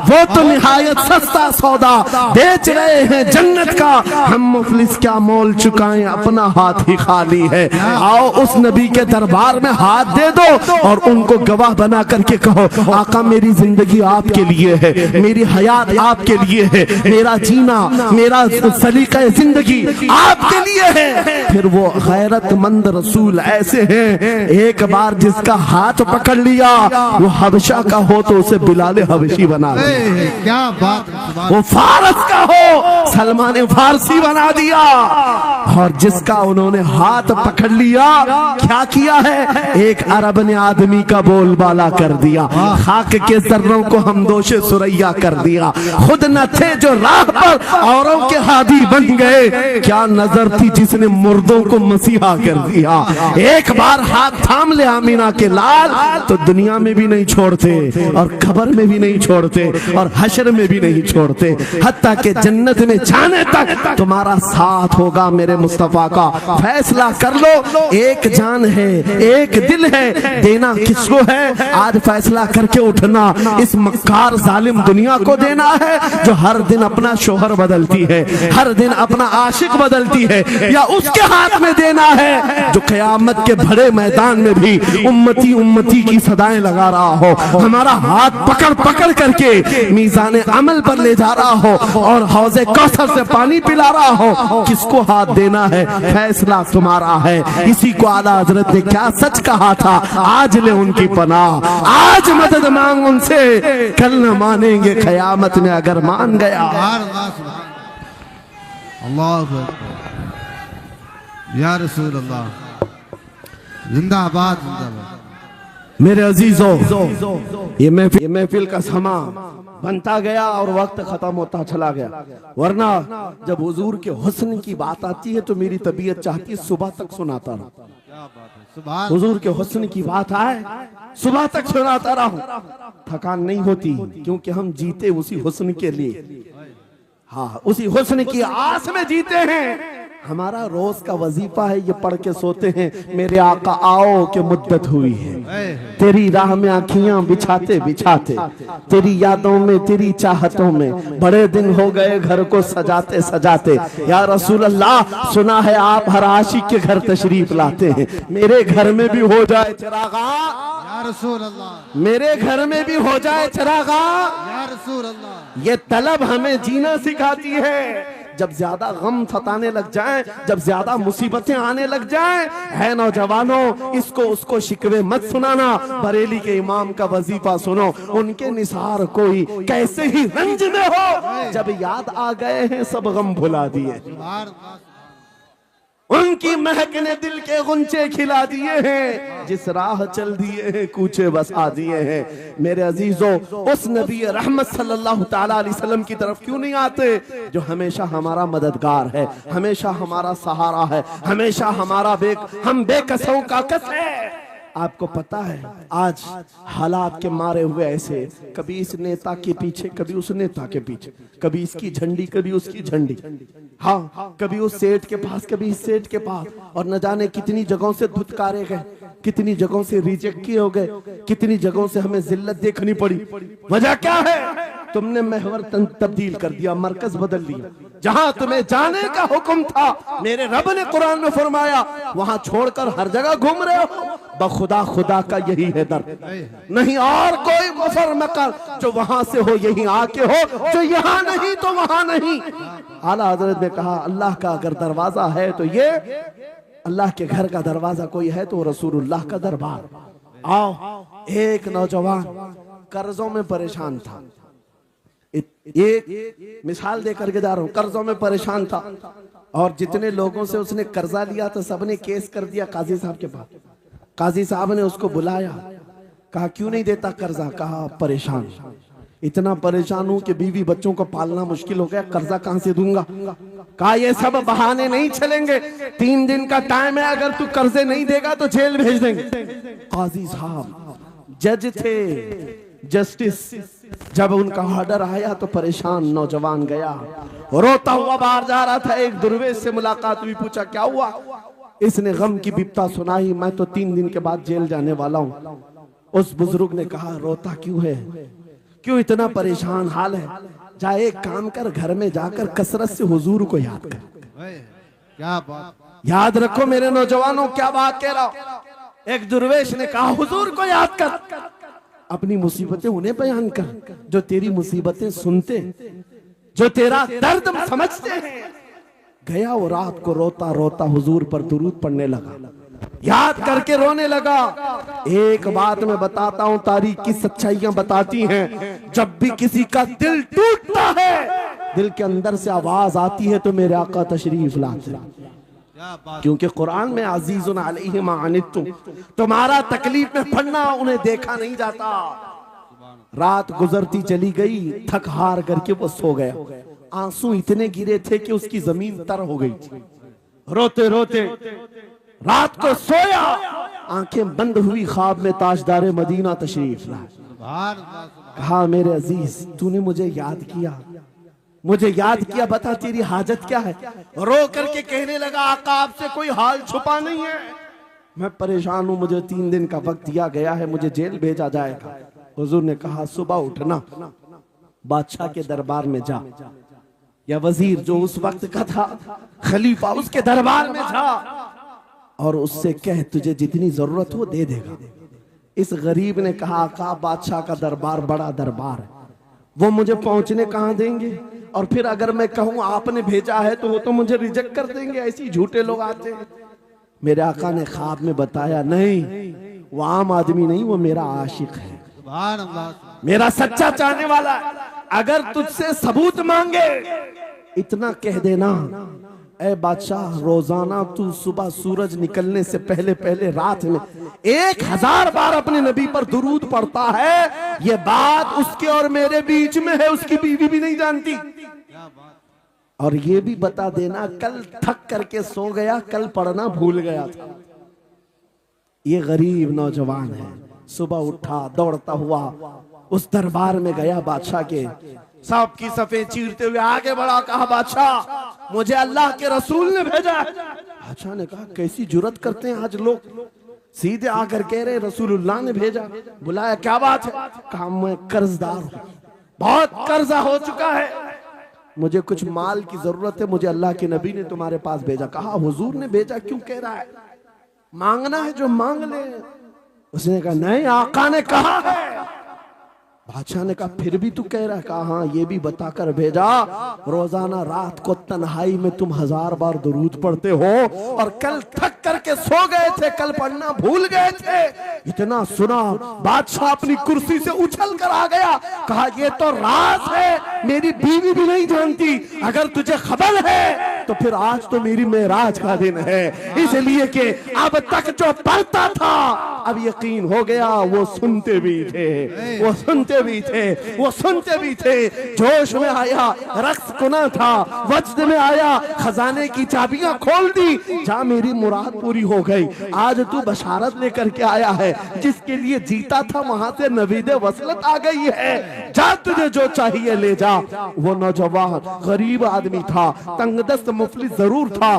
वो तो निहायत सस्ता सौदा बेच रहे हैं जन्नत का, हम मुफलिस क्या मोल चुकाएं, अपना हाथ ही खाली है। आओ उस नबी के दरबार में हाथ दे दो और उनको गवाह बना करके कहो, आका मेरी जिंदगी आपके लिए है, मेरी हयात आपके लिए है, मेरा जीना, मेरा सलीका जिंदगी आपके लिए है। फिर वो गैरतमंद रसूल ऐसे हैं, एक बार जिसका हाथ पकड़ लिया वो हबशा का हो तो उसे बिलाले हबशी बना दे, क्या बात, वो फारस का हो सलमान फारसी बना दिया। और जिसका उन्होंने हाथ पकड़ लिया, क्या किया है, एक अरब ने आदमी का बोलबाला कर दिया, खाक के जर्रों को हमदोशे सुरैया कर दिया। खुद न थे जो राह पर औरों के हादी बन गए, क्या नजर थी जिसने मुर्दों को मसीहा कर दिया। एक बार हाथ थाम ले आमीना के लाल तो दुनिया में भी नहीं छोड़ते और कब्र में भी नहीं छोड़ते और हशर में भी नहीं छोड़ते, हत्ता के जन्नत में जाने तक तुम्हारा साथ होगा मेरे मुस्तफा का। फैसला कर लो, एक जान है, एक दिल है, देना किसको है, आज फैसला करके उठना। इस मक्कार जालिम दुनिया को देना है जो हर दिन अपना शोहर बदलती है, हर दिन अपना आशिक बदलती है, या उसके हाथ में देना है जो क़यामत के बड़े मैदान में भी उम्मती उम्मती की सदाएं लगा रहा हो, हमारा हाथ पकड़ पकड़ करके मीज़ान अमल पर ले जा रहा हो और हौज़े कौसर से पानी पिला रहा हो। किसको हाथ देना है, फैसला तुम्हारा है। इसी को आला हजरत ने क्या सच कहा था, आज ले उनकी पनाह, आज मदद मांग उनसे, कल न मानेंगे क़यामत में अगर मान गया। अल्लाह या रसूल अल्लाह, जिंदाबाद जिंदाबाद। मेरे अजीजों, ये महफिल का समा बनता गया और वक्त खत्म होता चला गया, वरना जब हुजूर के हुस्न की बात आती है तो मेरी तबीयत चाहती है सुबह तक सुनाता रहूं। हुजूर के हुस्न की बात आए सुबह तक सुनाता रहूं, थकान नहीं होती, क्योंकि हम जीते उसी हुस्न के लिए, हाँ उसी हुस्न की आस में जीते हैं। हमारा रोज का वजीफा है ये पढ़ के सोते हैं, मेरे आका आओ के मुद्दत हुई है, तेरी राह में आँखियां बिछाते बिछाते, तेरी यादों में तेरी चाहतों में बड़े दिन हो गए घर को सजाते सजाते। या रसूल अल्लाह, सुना है आप हर आशिक के घर तशरीफ लाते हैं, मेरे घर में भी हो जाए चिरागा, या रसूल अल्लाह, मेरे घर में भी हो जाए चिरागा। या रसूल अल्लाह, ये तलब हमें जीना सिखाती है। जब ज्यादा गम सताने लग जाएं, जब ज्यादा मुसीबतें आने लग जाएं, है नौजवानों, इसको उसको शिकवे मत सुनाना, बरेली के इमाम का वजीफा सुनो, उनके निसार कोई कैसे ही रंज में हो, जब याद आ गए हैं सब गम भुला दिए, उनकी महक ने दिल के गुंचे खिला दिए हैं, जिस राह चल दिए हैं कूचे बसा दिए हैं। मेरे अजीजों, उस नबी रहमत सल्लल्लाहु ताला अलैहि वसल्लम की तरफ क्यों नहीं आते जो हमेशा हमारा मददगार है, हमेशा हमारा सहारा है, हमेशा हमारा हम बेकसों का कस है। आपको पता है आज हालात के मारे हुए ऐसे, कभी इस नेता के पीछे, कभी उस नेता के पीछे, कभी इसकी झंडी कभी उसकी झंडी, हाँ कभी उस सेठ के पास कभी इस सेठ के पास, और न जाने कितनी जगहों से धुतकारे गए, कितनी जगहों से रिजेक्ट किए हो गए, कितनी जगहों से हमें जिल्लत देखनी पड़ी। वजह क्या है, तुमने महवर तब्दील कर दिया, मरकज बदल दिया। जहां तुम्हें जाने का हुक्म था, मेरे रब ने कुरान में फरमाया, वहां छोड़कर हर जगह घूम रहे हो। बखुदा खुदा का यही है दर्द, नहीं और कोई मुफर मकर, जो वहां से हो यही आके हो, जो यहाँ नहीं तो वहां नहीं। आला हजरत ने कहा, अल्लाह का अगर दरवाजा है तो ये, अल्लाह के घर का दरवाजा कोई है तो रसूलुल्लाह का दरबार। आओ, एक नौजवान कर्जों में परेशान था, एक मिसाल देकर के जा रहा हूं, कर्जों में परेशान था और जितने लोगों से उसने कर्जा लिया तो सबने केस कर दिया काजी साहब के पास। काजी साहब ने उसको बुलाया, कहा क्यों नहीं देता कर्जा, कहा परेशान, इतना परेशान हूं कि बीवी बच्चों को पालना मुश्किल हो गया, कर्जा कहां से दूंगा। कहा ये सब बहाने नहीं चलेंगे, 3 दिन का टाइम है, अगर तू कर्जे नहीं देगा तो जेल भेज देंगे। काजी साहब जज थे, जस्टिस, जब उनका ऑर्डर आया तो परेशान नौजवान गया, रोता हुआ बाहर जा रहा था। एक दुर्वेश से मुलाकात हुई, पूछा क्या हुआ, इसने गम की बिपता सुनाई, मैं तो 3 दिन के बाद जेल जाने वाला हूं। उस बुजुर्ग ने कहा, रोता क्यों है, क्यों इतना परेशान हाल है, जा एक काम कर, घर में जाकर कसरत से हुजूर को याद कर। क्या बात, याद रखो मेरे नौजवानों, क्या बात कह रहा हूं। एक दुर्वेश ने कहा, हुजूर को याद कर, अपनी मुसीबतें उन्हें बयान कर जो तेरी मुसीबतें सुनते, जो तेरा दर्द समझते हैं। गया वो रात को रोता रोता हुजूर पर दुरूद पढ़ने लगा, याद करके रोने लगा। एक बात मैं बताता हूं, तारीख की सच्चाइयां बताती हैं, जब भी किसी का दिल टूटता है दिल के अंदर से आवाज आती है तो मेरे आका तशरीफ लाते हैं। क्या बात। क्योंकि कुरान में अजीजुन अलैहि मा अनित्तुम, तुम्हारा तकलीफ में पड़ना उन्हें देखा नहीं जाता। रात गुजरती चली गई, थक हार करके वो सो गया। आंसू इतने गिरे थे कि उसकी जमीन तर हो गई थी। रोते रोते रात को सोया, आंखें बंद हुई, ख्वाब में ताजदार मदीना तशरीफ लाए। सुभान अल्लाह, सुभान। कहा मेरे अजीज तूने मुझे याद किया, मुझे याद किया, बता तेरी हाजत क्या है। रो करके कहने लगा आका आपसे कोई हाल छुपा नहीं है, मैं परेशान हूं, मुझे 3 दिन का वक्त दिया गया है, मुझे जेल भेजा जाएगा। हुजूर ने कहा सुबह उठना, बादशाह के दरबार में जा, या वजीर जो उस वक्त का था खलीफा, उसके दरबार में जा और उससे कह तुझे जितनी जरूरत हो दे देगा। इस गरीब ने कहा आका बादशाह का दरबार बड़ा दरबार है, वो मुझे पहुंचने कहां देंगे, और फिर अगर मैं कहूं आपने भेजा है तो वो तो मुझे रिजेक्ट कर देंगे, ऐसे झूठे लोग आते हैं। मेरे आका ने ख्वाब में बताया नहीं, वो आम आदमी नहीं, वो मेरा आशिक है, सुभान अल्लाह। मेरा सच्चा चाहने वाला। अगर तुझसे सबूत मांगे इतना कह देना, ऐ बादशाह रोजाना तू सुबह सूरज निकलने से पहले पहले रात में 1000 बार अपने नबी पर दुरूद पढ़ता है, ये बात उसके और मेरे बीच में है, उसकी बीवी भी नहीं जानती। और ये भी बता देना कल थक करके सो गया, कल पढ़ना भूल गया था। ये गरीब नौजवान है, सुबह उठा दौड़ता हुआ उस दरबार में गया, बादशाह के सांप की सफेद चीरते हुए आगे बढ़ा, कहा बादशाह मुझे अल्लाह के रसूल ने भेजा है। बादशाह ने कहा कैसी जुर्रत करते हैं आज लोग, सीधे आकर कह रहे रसूलुल्लाह ने भेजा। बुलाया क्या बात है, कहा मैं कर्जदार हूं, बहुत कर्जा हो चुका है, मुझे कुछ माल की जरूरत है, मुझे अल्लाह के नबी ने तुम्हारे पास भेजा। कहा हुजूर ने भेजा, क्यों कह रहा है, मांगना है जो मांग ले। उसने कहा नहीं आका ने कहा है। बादशाह ने कहा फिर भी तू कह रहा है, कहा हाँ ये भी बताकर भेजा रोजाना रात को तन्हाई में तुम 1000 बार दुरूद पढ़ते हो, और कल थक करके सो गए थे, कल पढ़ना भूल गए थे। इतना सुना बादशाह अपनी कुर्सी से उछल कर आ गया, कहा ये तो राज है, मेरी बीवी भी नहीं जानती, अगर तुझे खबर है तो फिर आज तो मेरी मेराज का दिन है, इसलिए कि अब तक जो पढ़ता था अब यकीन हो गया वो सुनते भी थे, वो सुनते भी थे, वो सुनते भी थे। जोश में आया, रक्स कुना था, वजद में आया, खजाने की चाबियां खोल दी, जा मेरी मुराद पूरी हो गई। आज तू बशारत लेकर के आया है, जिसके लिए जीता था वहां से नवीदे वसलत आ गई है, जा तुझे जो चाहिए ले जा। वो नौजवान गरीब आदमी था, तंगदस्त मुफलिस जरूर था,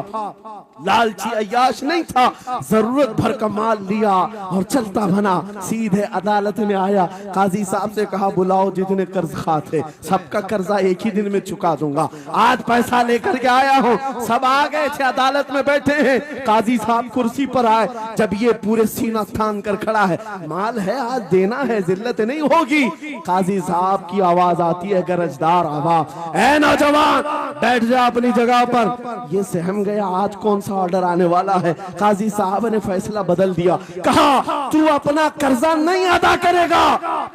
लालची अय्याश नहीं था, जरूरत भर का माल लिया और चलता बना, सीधे अदालत में आया। काजी साहब से कहा बुलाओ जितने कर्ज खा थे, सबका कर्जा एक ही दिन में चुका दूंगा, आज पैसा लेकर के आया हूँ। सब आ गए थे, अदालत में बैठे हैं, काजी साहब कुर्सी पर आए, जब ये पूरे सीना थान कर खड़ा है, माल है आज देना है, जिल्लत नहीं होगी। काजी साहब की आवाज आती है, गरजदार आवाज, ऐ नौजवान बैठ जा अपनी जगह पर। ये सहम गया आज कौन सा ऑर्डर आने वाला है। काजी साहब ने फैसला बदल दिया, कहा तू अपना कर्जा नहीं अदा करेगा,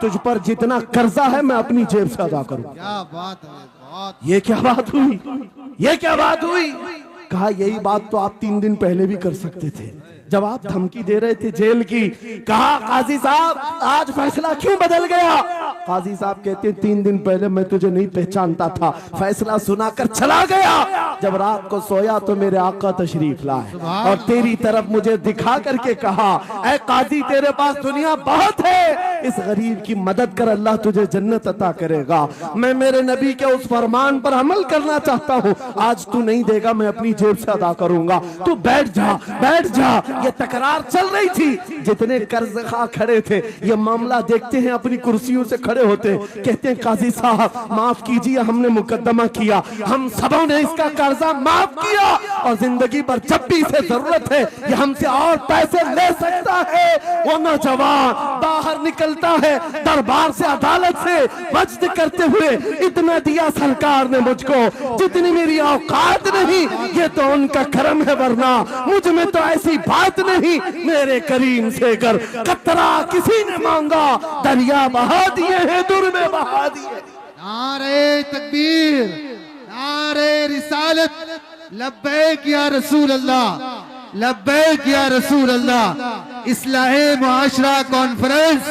तुझ पर जितना कर्जा है मैं अपनी जेब से अदा करूं। क्या बात है, बहुत। ये क्या बात हुई, ये क्या बात हुई। कहा यही बात तो आप 3 दिन पहले भी कर सकते थे, जब आप धमकी दे रहे थे जेल की। कहा काजी साहब आज फैसला क्यों बदल गया। काजी साहब कहते 3 दिन पहले मैं तुझे नहीं पहचानता था, फैसला सुनाकर चला गया, जब रात को सोया तो मेरे आका तशरीफ लाए और तेरी तरफ मुझे दिखा करके कहा, ऐ काजी तेरे पास दुनिया बहुत है, इस गरीब की मदद कर, अल्लाह तुझे जन्नत अता करेगा। मैं मेरे नबी के उस फरमान पर अमल करना चाहता हूँ, आज तू नहीं देगा मैं अपनी जेब से अदा करूंगा, तू बैठ जा, बैठ जा। ये तकरार चल रही थी, जितने कर्ज खा खड़े थे ये मामला देखते हैं, अपनी कुर्सियों से खड़े होते, कहते हैं काजी साहब माफ कीजिए, हमने मुकदमा किया, हम सबों ने इसका कर्जा माफ किया, और जिंदगी भर जब भी इसे जरूरत है ये हमसे और पैसे ले सकता है। वो नौजवान बाहर निकलता है दरबार से, अदालत से, वज्द करते हुए, इतना दिया सरकार ने मुझको जितनी मेरी औकात नहीं, ये तो उनका करम है, वरना मुझ में तो ऐसी बात नहीं, मेरे करीम से कर कतरा किसी ने मांगा, दरिया बहा दिए हैं, दुर में बहा दिए। नारे तकबीर, नारे रिसालत, लब्बैक या रसूल अल्लाह, लब्बैक या रसूल अल्लाह। इस्लाहे मुआशरा कॉन्फ्रेंस,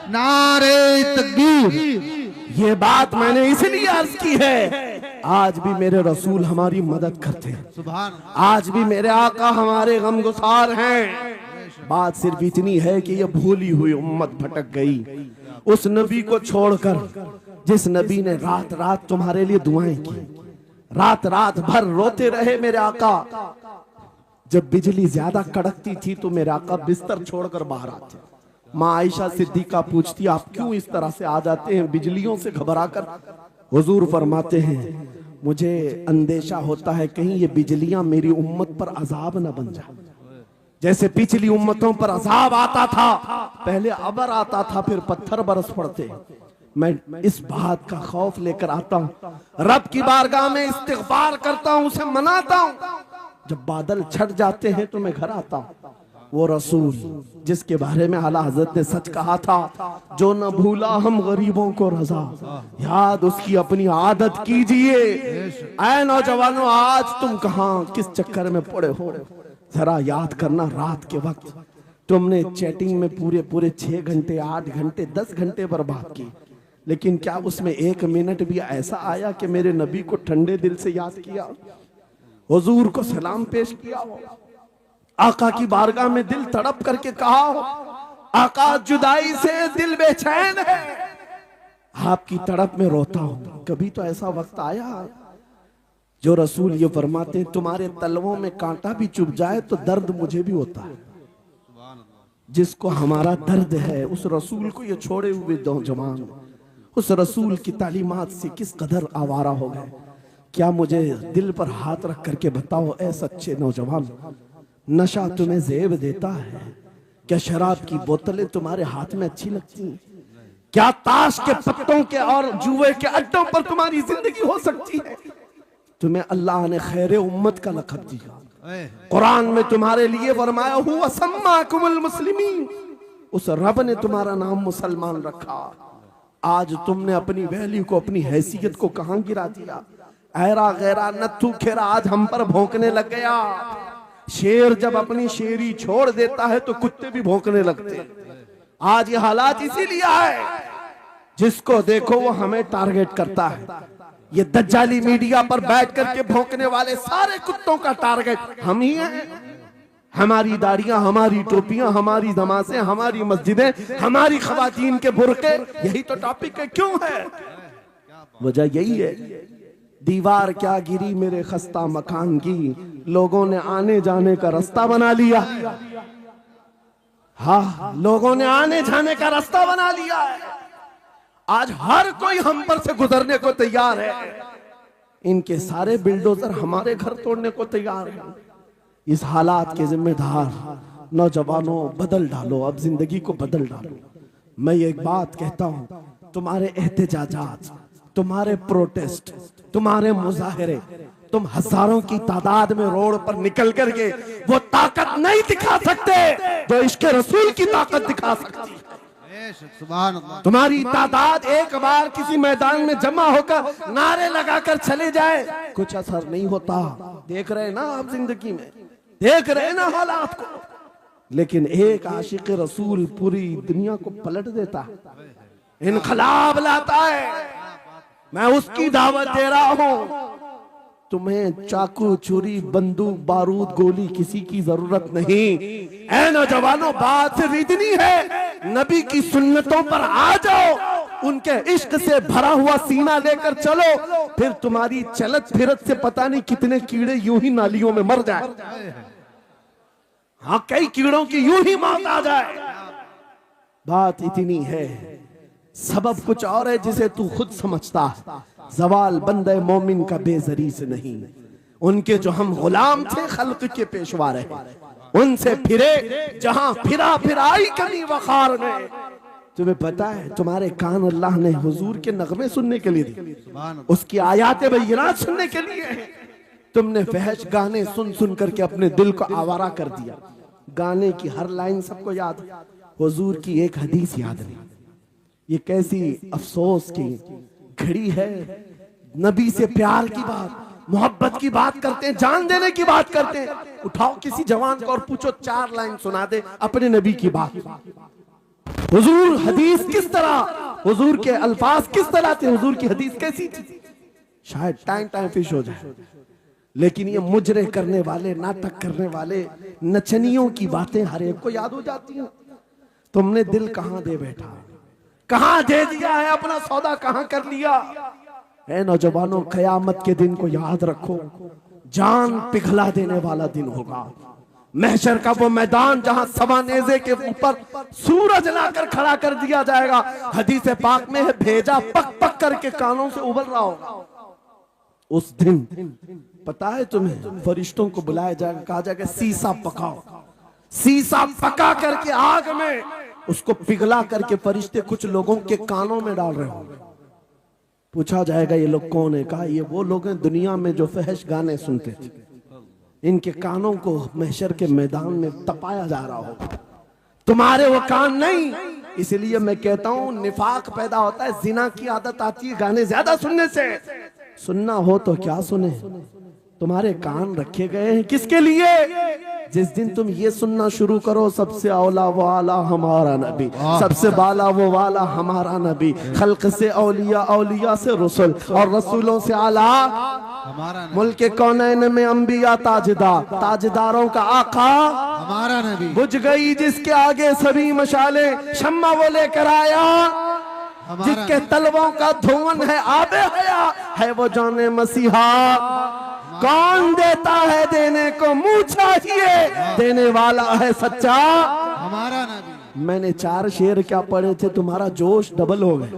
नारे तकबीर। ये बात मैंने इसलिए अर्ज की है, आज भी मेरे रसूल हमारी मदद करते हैं, सुभान। आज भी मेरे आका हमारे गमगुसार हैं। बात सिर्फ इतनी है कि ये भूली हुई उम्मत भटक गई उस नबी को छोड़कर जिस नबी ने रात रात तुम्हारे लिए दुआएं की, रात रात भर रोते रहे मेरे आका। जब बिजली ज्यादा कड़कती थी तो मेरे आका बिस्तर छोड़कर बाहर आते। माँ आयशा सिद्दीका पूछती, आप क्यों इस तरह से आ जाते हैं बिजलियों से घबरा कर? हुजूर फरमाते हैं, मुझे अंदेशा होता है कहीं ये बिजलियां मेरी उम्मत पर अजाब न बन जाए। जैसे पिछली उम्मतों पर अजाब आता था, पहले अबर आता था फिर पत्थर बरस पड़ते। मैं इस बात का खौफ लेकर आता हूँ, रब की बारगाह में इस्तिग़फार करता हूँ, उसे मनाता हूँ। जब बादल छट जाते हैं तो मैं घर आता हूँ। वो रसूल जिसके बारे में आला हजरत ने सच कहा था, जो न भूला हम गरीबों को रजा, याद उसकी अपनी आदत कीजिए। ऐ नौजवानों, आज तुम कहां किस चक्कर में पड़े हो, जरा याद करना। रात के वक्त तुमने चैटिंग में पूरे पूरे 6 घंटे 8 घंटे 10 घंटे बर्बाद की, लेकिन क्या उसमें 1 मिनट भी ऐसा आया कि मेरे नबी को ठंडे दिल से याद किया, हुजूर को सलाम पेश किया हो, आका की बारगाह में दिल तड़प करके कहा हो, आका जुदाई से दिल बेचैन है, आपकी तड़प में रोता हूं। कभी तो ऐसा वक्त आया? जो रसूल ये फरमाते, तुम्हारे तलवों में कांटा भी चुभ जाए तो दर्द मुझे भी होता है। जिसको हमारा दर्द है उस रसूल को ये छोड़े हुए नौजवान उस रसूल की तालीमात से किस कदर आवारा हो गए। क्या मुझे दिल पर हाथ रख करके बताओ, ऐ सच्चे नौजवान, नशा तुम्हें जेब देता है? क्या शराब की बोतलें तुम्हारे हाथ में अच्छी लगती हैं? क्या ताश के पत्तों के और जुए के अड्डों पर तुम्हारी जिंदगी हो सकती है? तुम्हें अल्लाह ने खैर उम्मत का लक़ब दिया, कुरान में तुम्हारे लिए फरमाया हुआ सम्माकुमुल मुस्लिमीन, उस रब ने तुम्हारा नाम मुसलमान रखा। आज तुमने अपनी वैल्यू को, अपनी हैसियत को कहां गिरा दिया? ऐरा गैरा नत्थू खेरा आज हम पर भौंकने लग गया। शेर जब अपनी शेरी छोड़ देता है तो कुत्ते भी भौंकने लगते। आज ये हालात इसीलिए है, जिसको देखो वो हमें टारगेट करता है। ये दज्जाली मीडिया पर बैठ करके भौंकने वाले सारे कुत्तों का टारगेट हम ही हैं। हमारी दाढ़ियां, हमारी टोपियां, हमारी नमाज़ें, हमारी मस्जिदें, हमारी खवातीन के बुरके, यही तो टॉपिक है। क्यों है? वजह यही है, दीवार क्या गिरी मेरे खस्ता मकान की, लोगों ने आने जाने का रास्ता बना लिया। हाँ, लोगों ने आने जाने का रास्ता बना लिया है। आज हर कोई हम पर से गुजरने को तैयार है। इनके सारे बिल्डोजर हमारे घर तोड़ने को तैयार हैं। इस हालात के जिम्मेदार नौजवानों, बदल डालो, अब जिंदगी को बदल डालो। मैं एक बात कहता हूं, तुम्हारे एहतजाजात, तुम्हारे प्रोटेस्ट, तुम्हारे मुजाहरे, तुम हजारों की तादाद में रोड पर निकल करके वो ताकत नहीं दिखा सकते जो इश्क रसूल की ताकत दिखा सकती है। तुम्हारी तादाद एक बार किसी मैदान में जमा होकर नारे लगाकर चले जाए, कुछ असर नहीं होता। देख रहे ना आप जिंदगी में, देख रहे ना हालात को। लेकिन एक आशिक रसूल पूरी दुनिया को पलट देता है, इनकलाब लाता है। मैं उसकी दावत दे रहा हूं। तुम्हें चाकू, छुरी, बंदूक, बारूद, गोली किसी की जरूरत नहीं। ऐ नौजवानों, बात सिर्फ इतनी है, नबी की सुन्नतों पर आ जाओ, उनके इश्क से भरा हुआ सीना लेकर चलो, फिर तुम्हारी चलत फिरत से पता नहीं कितने कीड़े यूं ही नालियों में मर जाए। हाँ, कई कीड़ों की यूं ही मौत आ जाए। बात इतनी है, सबब कुछ और है जिसे तू खुद समझता है। जवाल बंदे मोमिन का बेजरी से नहीं, उनके जो हम गुलाम थे खल्क के पेशवा रहे, उनसे फिरे जहां फिरा फिराई कमी वखार में। तुम्हें पता है, तुम्हारे कान अल्लाह ने हुजूर के नगमे सुनने के लिए दिए, उसकी आयाते बय्यिनात सुनने के लिए। तुमने फहश गाने सुन सुन करके अपने दिल को आवारा कर दिया। गाने की हर लाइन सबको याद, हुजूर की एक हदीस याद नहीं। ये कैसी अफसोस की घड़ी है नबी से प्यार की बात, मोहब्बत की बात करते हैं, जान देने की बात करते हैं। उठाओ किसी जवान को और पूछो 4 लाइन सुना दे अपने नबी की बात। हुजूर हदीस किस तरह, हुजूर के अल्फाज किस तरह थे, हुजूर की हदीस कैसी थी, शायद टाइम फिश हो जाए। लेकिन ये मुजरे करने वाले, नाटक करने वाले, नचनियों की बातें हर एक को याद हो जाती हैं। तुमने दिल कहां दे बैठा, कहां दे दिया है, अपना सौदा कहां कर लिया है। नौजवानों, कयामत के दिन को याद रखो, जान पिघला देने वाला दिन होगा। महशर का वो मैदान जहां सवा नेज़े के ऊपर सूरज लाकर खड़ा कर दिया जाएगा। हदीस पाक में है, भेजा पक पक करके कानों से उबल रहा होगा। उस दिन पता है तुम्हें, फरिश्तों को बुलाया जाएगा, कहा जाएगा सीसा पकाओ। सीसा पका करके आग में उसको पिघला करके फरिश्ते कुछ लोगों के कानों में डाल रहे होंगे। पूछा जाएगा ये लोग कौन है? कहा ये वो लोग हैं दुनिया में जो फहश गाने सुनते थे, इनके कानों को महशर के मैदान में तपाया जा रहा होगा। तुम्हारे वो कान नहीं। इसलिए मैं कहता हूं निफाक पैदा होता है, जिना की आदत आती है गाने ज्यादा सुनने से। सुनना हो तो क्या सुने, तुम्हारे कान रखे गए हैं किसके लिए? जिस दिन तुम ये सुनना शुरू करो, सबसे औला वो आला हमारा नबी, सबसे बाला वो वाला हमारा नबी, खल्क से औलिया, औलिया से रसूल, और रसूलों से आला हमारा नबी, मुल्क कौनैन में अंबिया ताजदार, ताजदारों का आका हमारा नबी। बुझ गई जिसके आगे सभी मशाले, शम्मा वो लेकर आया जिसके तलवों का धुआं है आबे हया, है वो जाने मसीहा। कौन देता है देने को, मुंह चाहिए, देने वाला है सच्चा हमारा नबी। मैंने 4 शेर क्या पढ़े थे, तुम्हारा जोश डबल हो गए।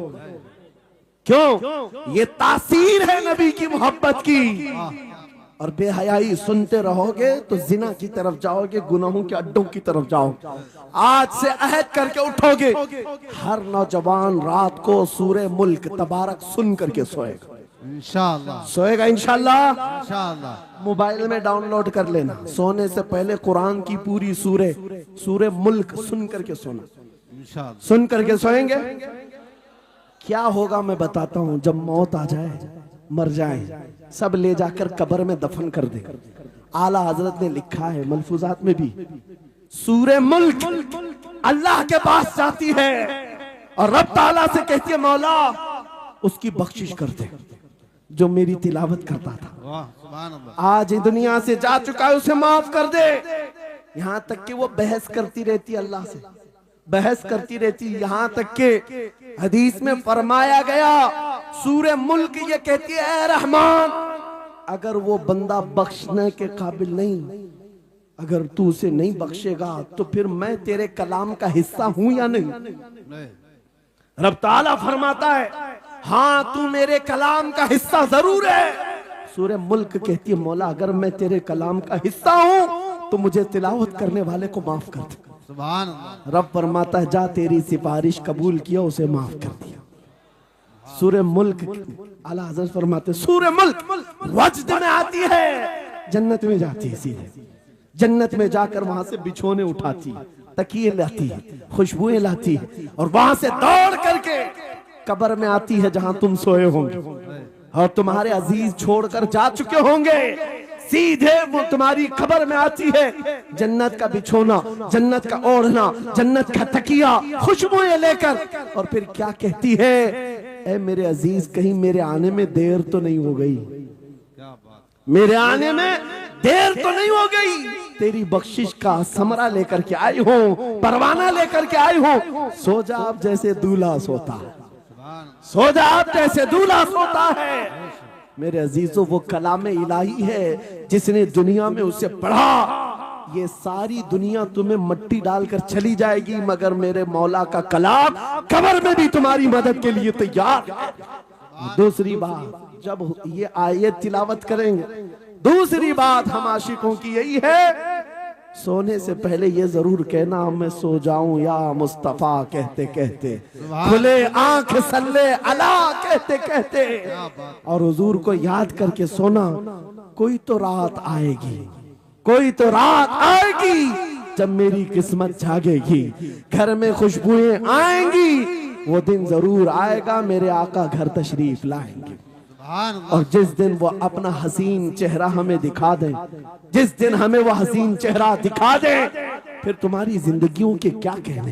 क्यों? ये तासीर है नबी की मोहब्बत की। और बेहयाई सुनते रहोगे तो जिना की तरफ जाओगे, गुनाहों के अड्डों की तरफ जाओगे। आज से अहद करके उठोगे, हर नौजवान रात को सूरे मुल्क तबारक सुन करके सोएगा। इंशाअल्लाह सोएगा इंशाअल्लाह। इंशाअल्लाह। मोबाइल में डाउनलोड कर लेना, सोने से पहले कुरान की पूरी सूरे मुल्क सुन करके सोना। इंशाअल्लाह सुन करके सोएंगे। क्या होगा मैं बताता हूं, जब मौत आ जाए, मर जाए, सब ले जाकर कब्र में दफन कर दे। आला हजरत ने लिखा है मलफूजात में भी, सूरे मुल्क अल्लाह के पास जाती है और रब ताला से कहती है मौला उसकी बख्शिश कर दे जो मेरी तिलावत करता था। वाह सुभान अल्लाह। आज दुनिया से जा चुका है, उसे माफ कर दे। यहां तक कि वो बहस करती रहती अल्लाह से, बहस करती रहती। यहां तक के हदीस में फरमाया गया, सूरे मुल्क ये कहती है ऐ रहमान, अगर वो बंदा बख्शने के काबिल नहीं, अगर तू उसे नहीं बख्शेगा तो फिर मैं तेरे कलाम का हिस्सा हूं या नहीं? रब ताला फरमाता है हाँ तू मेरे कलाम का हिस्सा जरूर है। सूरे मुल्क कहती है मौला अगर मैं तेरे कलाम का हिस्सा हूं तो मुझे तिलावत करने वाले को माफ कर दे। सुभान अल्लाह। रब फरमाता है जा तेरी सिफारिश कबूल किया, उसे माफ कर दिया। सूरे मुल्क आला हज़रत फरमाते सूरे मुल्क वजद में आती है, जन्नत में जाती है, सीधे जन्नत में जाकर वहां से बिछोने उठाती, तकिए लाती है, खुशबुएं लाती है और वहां से दौड़ करके कब्र में आती है जहां तुम सोए होंगे और तुम्हारे अजीज छोड़कर जा चुके होंगे। सीधे वो तुम्हारी कब्र में आती है, जन्नत का बिछोना, जन्नत का ओढ़ना, जन्नत का तकिया, खुशबुएं लेकर, और फिर क्या कहती है, ए मेरे अजीज कहीं मेरे आने में देर तो नहीं हो गई, मेरे आने में देर तो नहीं हो गई, तेरी बख्शिश का समरा लेकर के आई हूं, परवाना लेकर के आई हूं। सो जा आप जैसे दूल्हा सोता है, सो जा आप जैसे दूल्हा सोता है। मेरे अजीजों वो कलाम इलाही है, जिसने दुनिया में उसे पढ़ा, ये सारी दुनिया तुम्हें मट्टी डालकर चली जाएगी मगर मेरे मौला का कलाम कब्र में भी तुम्हारी मदद के लिए तैयार है। दूसरी बात जब ये आयत तिलावत करेंगे, दूसरी बात हम आशिकों की यही है, सोने से पहले ये जरूर कहना मैं सो जाऊं या मुस्तफा कहते कहते, खुले आंख सल्ले अला कहते कहते, और हुजूर को याद करके सोना। कोई तो रात आएगी, कोई तो रात आएगी जब मेरी किस्मत जागेगी, घर में खुशबुएं आएंगी, वो दिन जरूर आएगा मेरे आका घर तशरीफ लाएंगे। और जिस दिन वो अपना हसीन चेहरा हमें दिखा दें, जिस दिन हमें वो हसीन चेहरा दिखा दें, फिर तुम्हारी जिंदगियों के क्या कहने,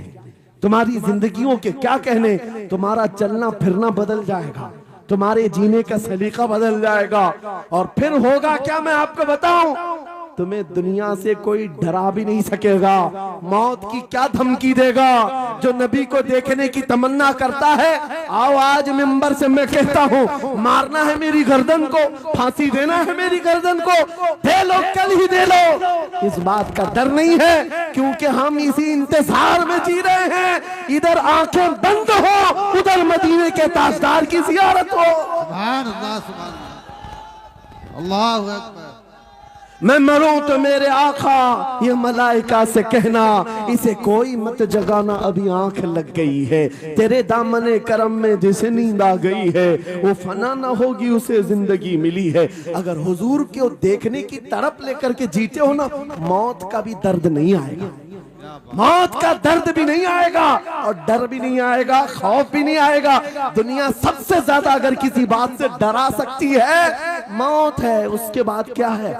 तुम्हारी जिंदगियों के क्या कहने। तुम्हारा चलना फिरना बदल जाएगा, तुम्हारे जीने का सलीका बदल जाएगा। और फिर होगा क्या, मैं आपको बताऊं, तुम्हें दुनिया से कोई डरा भी नहीं सकेगा। मौत की क्या धमकी देगा। जो नबी को देखने की तमन्ना करता है, आओ आज मिंबर से मैं कहता हूँ, मारना है मेरी गर्दन को, फांसी देना है मेरी गर्दन को, दे लो, कल ही दे लो। इस बात का डर नहीं है, क्योंकि हम इसी इंतजार में जी रहे हैं। इधर आंखें बंद हो, उधर मदीने के ताजदार की जियारत हो। सुभान अल्लाह, सुभान अल्लाह, अल्लाहु अकबर। मैं मरूं तो मेरे आका, ये मलाइका से कहना, इसे कोई मत जगाना, अभी आंख लग गई है। तेरे दामने करम में जिसे नींद आ गई है, वो फना ना होगी, उसे जिंदगी मिली है। अगर हुजूर को देखने की तड़प लेकर के जीते हो ना, मौत का भी दर्द नहीं आएगा, मौत का दर्द भी नहीं आएगा, और डर भी नहीं आएगा, खौफ भी नहीं आएगा। दुनिया सबसे ज्यादा अगर किसी बात से डरा सकती है, मौत है। उसके बाद क्या है?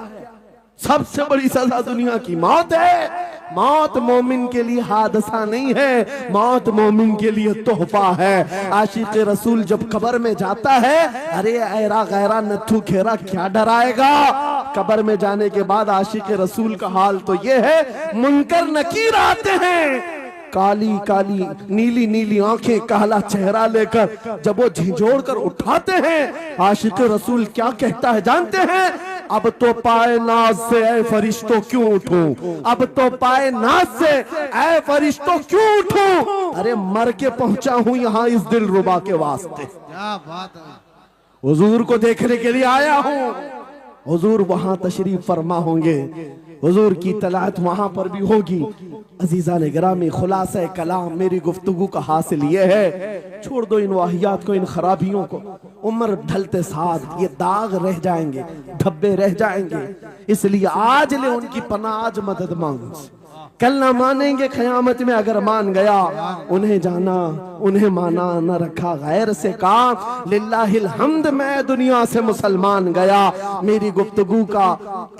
सबसे बड़ी सजा दुनिया की मौत है। मौत मोमिन के लिए हादसा नहीं है, मौत मोमिन के लिए तोहफा है। आशिक रसूल जब कब्र में जाता है, अरे ऐरा गैरा नथु खेरा क्या डराएगा। कब्र में जाने के बाद आशिक रसूल का हाल तो ये है, मुनकर नकीर आते हैं, काली काली नीली नीली आंखें, काला चेहरा लेकर जब वो झिझोड़ कर उठाते हैं, आशिक रसूल क्या कहता है जानते हैं? अब तो पाए नाज से ऐ फरिश्तों क्यों उठूं, अब तो पाए नाज से ऐ फरिश्तों क्यों उठूं। अरे मर के पहुंचा हूं यहाँ इस दिल रुबा के वास्ते, क्या बात है। हुजूर को देखने के लिए आया हूं। हुजूर वहां तशरीफ फरमा होंगे, हुजूर की तलात वहां पर भी होगी। अजीजा ने गिरामी, खुलासा कलाम मेरी गुफ्तगू का हासिल ये है, छोड़ दो इन वाहियात को, इन खराबियों को। उम्र ढलते साथ ये दाग रह जाएंगे, धब्बे रह जाएंगे, इसलिए आज ले उनकी पनाह, आज मदद मांग। कल ना मानेंगे क़यामत में, अगर मान गया उन्हें जाना, उन्हें माना, न रखा गैर से काम। लिल्लाहिल हम्द, मैं दुनिया से मुसलमान गया। मेरी गुफ्तगू का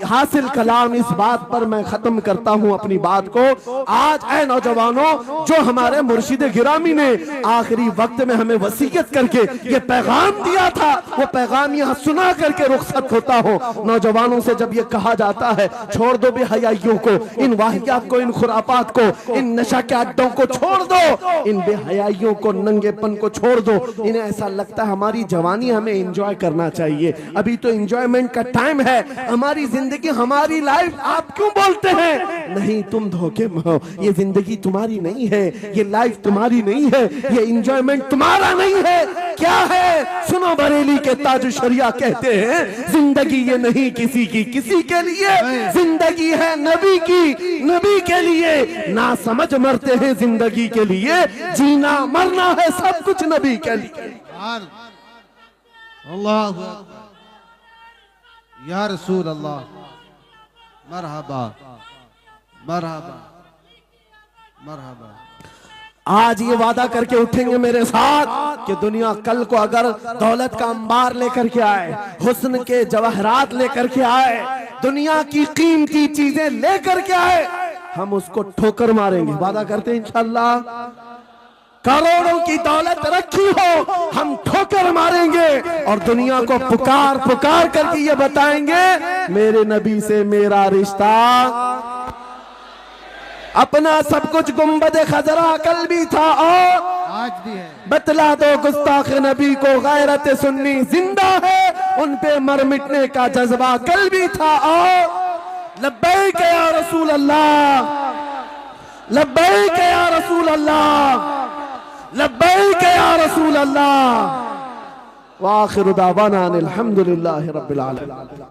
हासिल कलाम इस बात पर मैं खत्म करता हूँ अपनी बात को। आज ऐ नौजवानों, जो हमारे मुर्शिद गिरामी ने आखिरी वक्त में हमें वसीयत करके ये पैगाम दिया था, वो पैगाम यहाँ सुना करके रुखसत होता हो। नौजवानों से जब ये कहा जाता है, छोड़ दो बेहयाइयों को, इन वाहियात को, इन खुरापात को, इन नशा के अड्डों को छोड़ दो, इन बेहयाइयों को, नंगेपन को छोड़ दो। इन्हें ऐसा लगता है हमारी जवानी हमें एंजॉय करना चाहिए, अभी तो एंजॉयमेंट का टाइम है, हमारी जिंदगी, हमारी लाइफ। आप क्यों बोलते हैं? नहीं, तुम धोखे में हो, ये जिंदगी तुम्हारी नहीं है, ये लाइफ तुम्हारी नहीं है, ये एंजॉयमेंट तुम्हारा नहीं है। क्या है? सुनो, बरेली के ताज शरिया कहते हैं, जिंदगी ये नहीं किसी की किसी के लिए, जिंदगी है नबी की नबी के लिए। ना समझ मरते हैं जिंदगी के लिए, जीना मरना है सब कुछ नबी के लिए। अल्लाह या रसूल अल्लाह, मरहबा मरहबा मरहबा। आज ये वादा करके उठेंगे मेरे साथ कि दुनिया कल को अगर दौलत का अंबार लेकर के आए, हुस्न के जवाहरात लेकर के आए, दुनिया की कीमती चीजें लेकर के आए, हम उसको ठोकर मारेंगे। वादा करते हैं इंशाअल्लाह। करोड़ों की दौलत रखी हो, हम ठोकर मारेंगे और दुनिया को पुकार पुकार करके ये बताएंगे, मेरे नबी से मेरा रिश्ता। अपना सब कुछ गुंबद खजरा कल भी था और आज भी है। बतला दो गुस्ताख नबी को, गैरत सुन्नी जिंदा है, उन पे मर मिटने का जज्बा कल भी था और लब्बैक या रसूल अल्लाह, लब्बैक या रसूल अल्लाह, लब्बैक या रसूल अल्लाह। व आखिरु दावाना अनिल हम्दुलिल्लाहि रब्बिल आलमीन।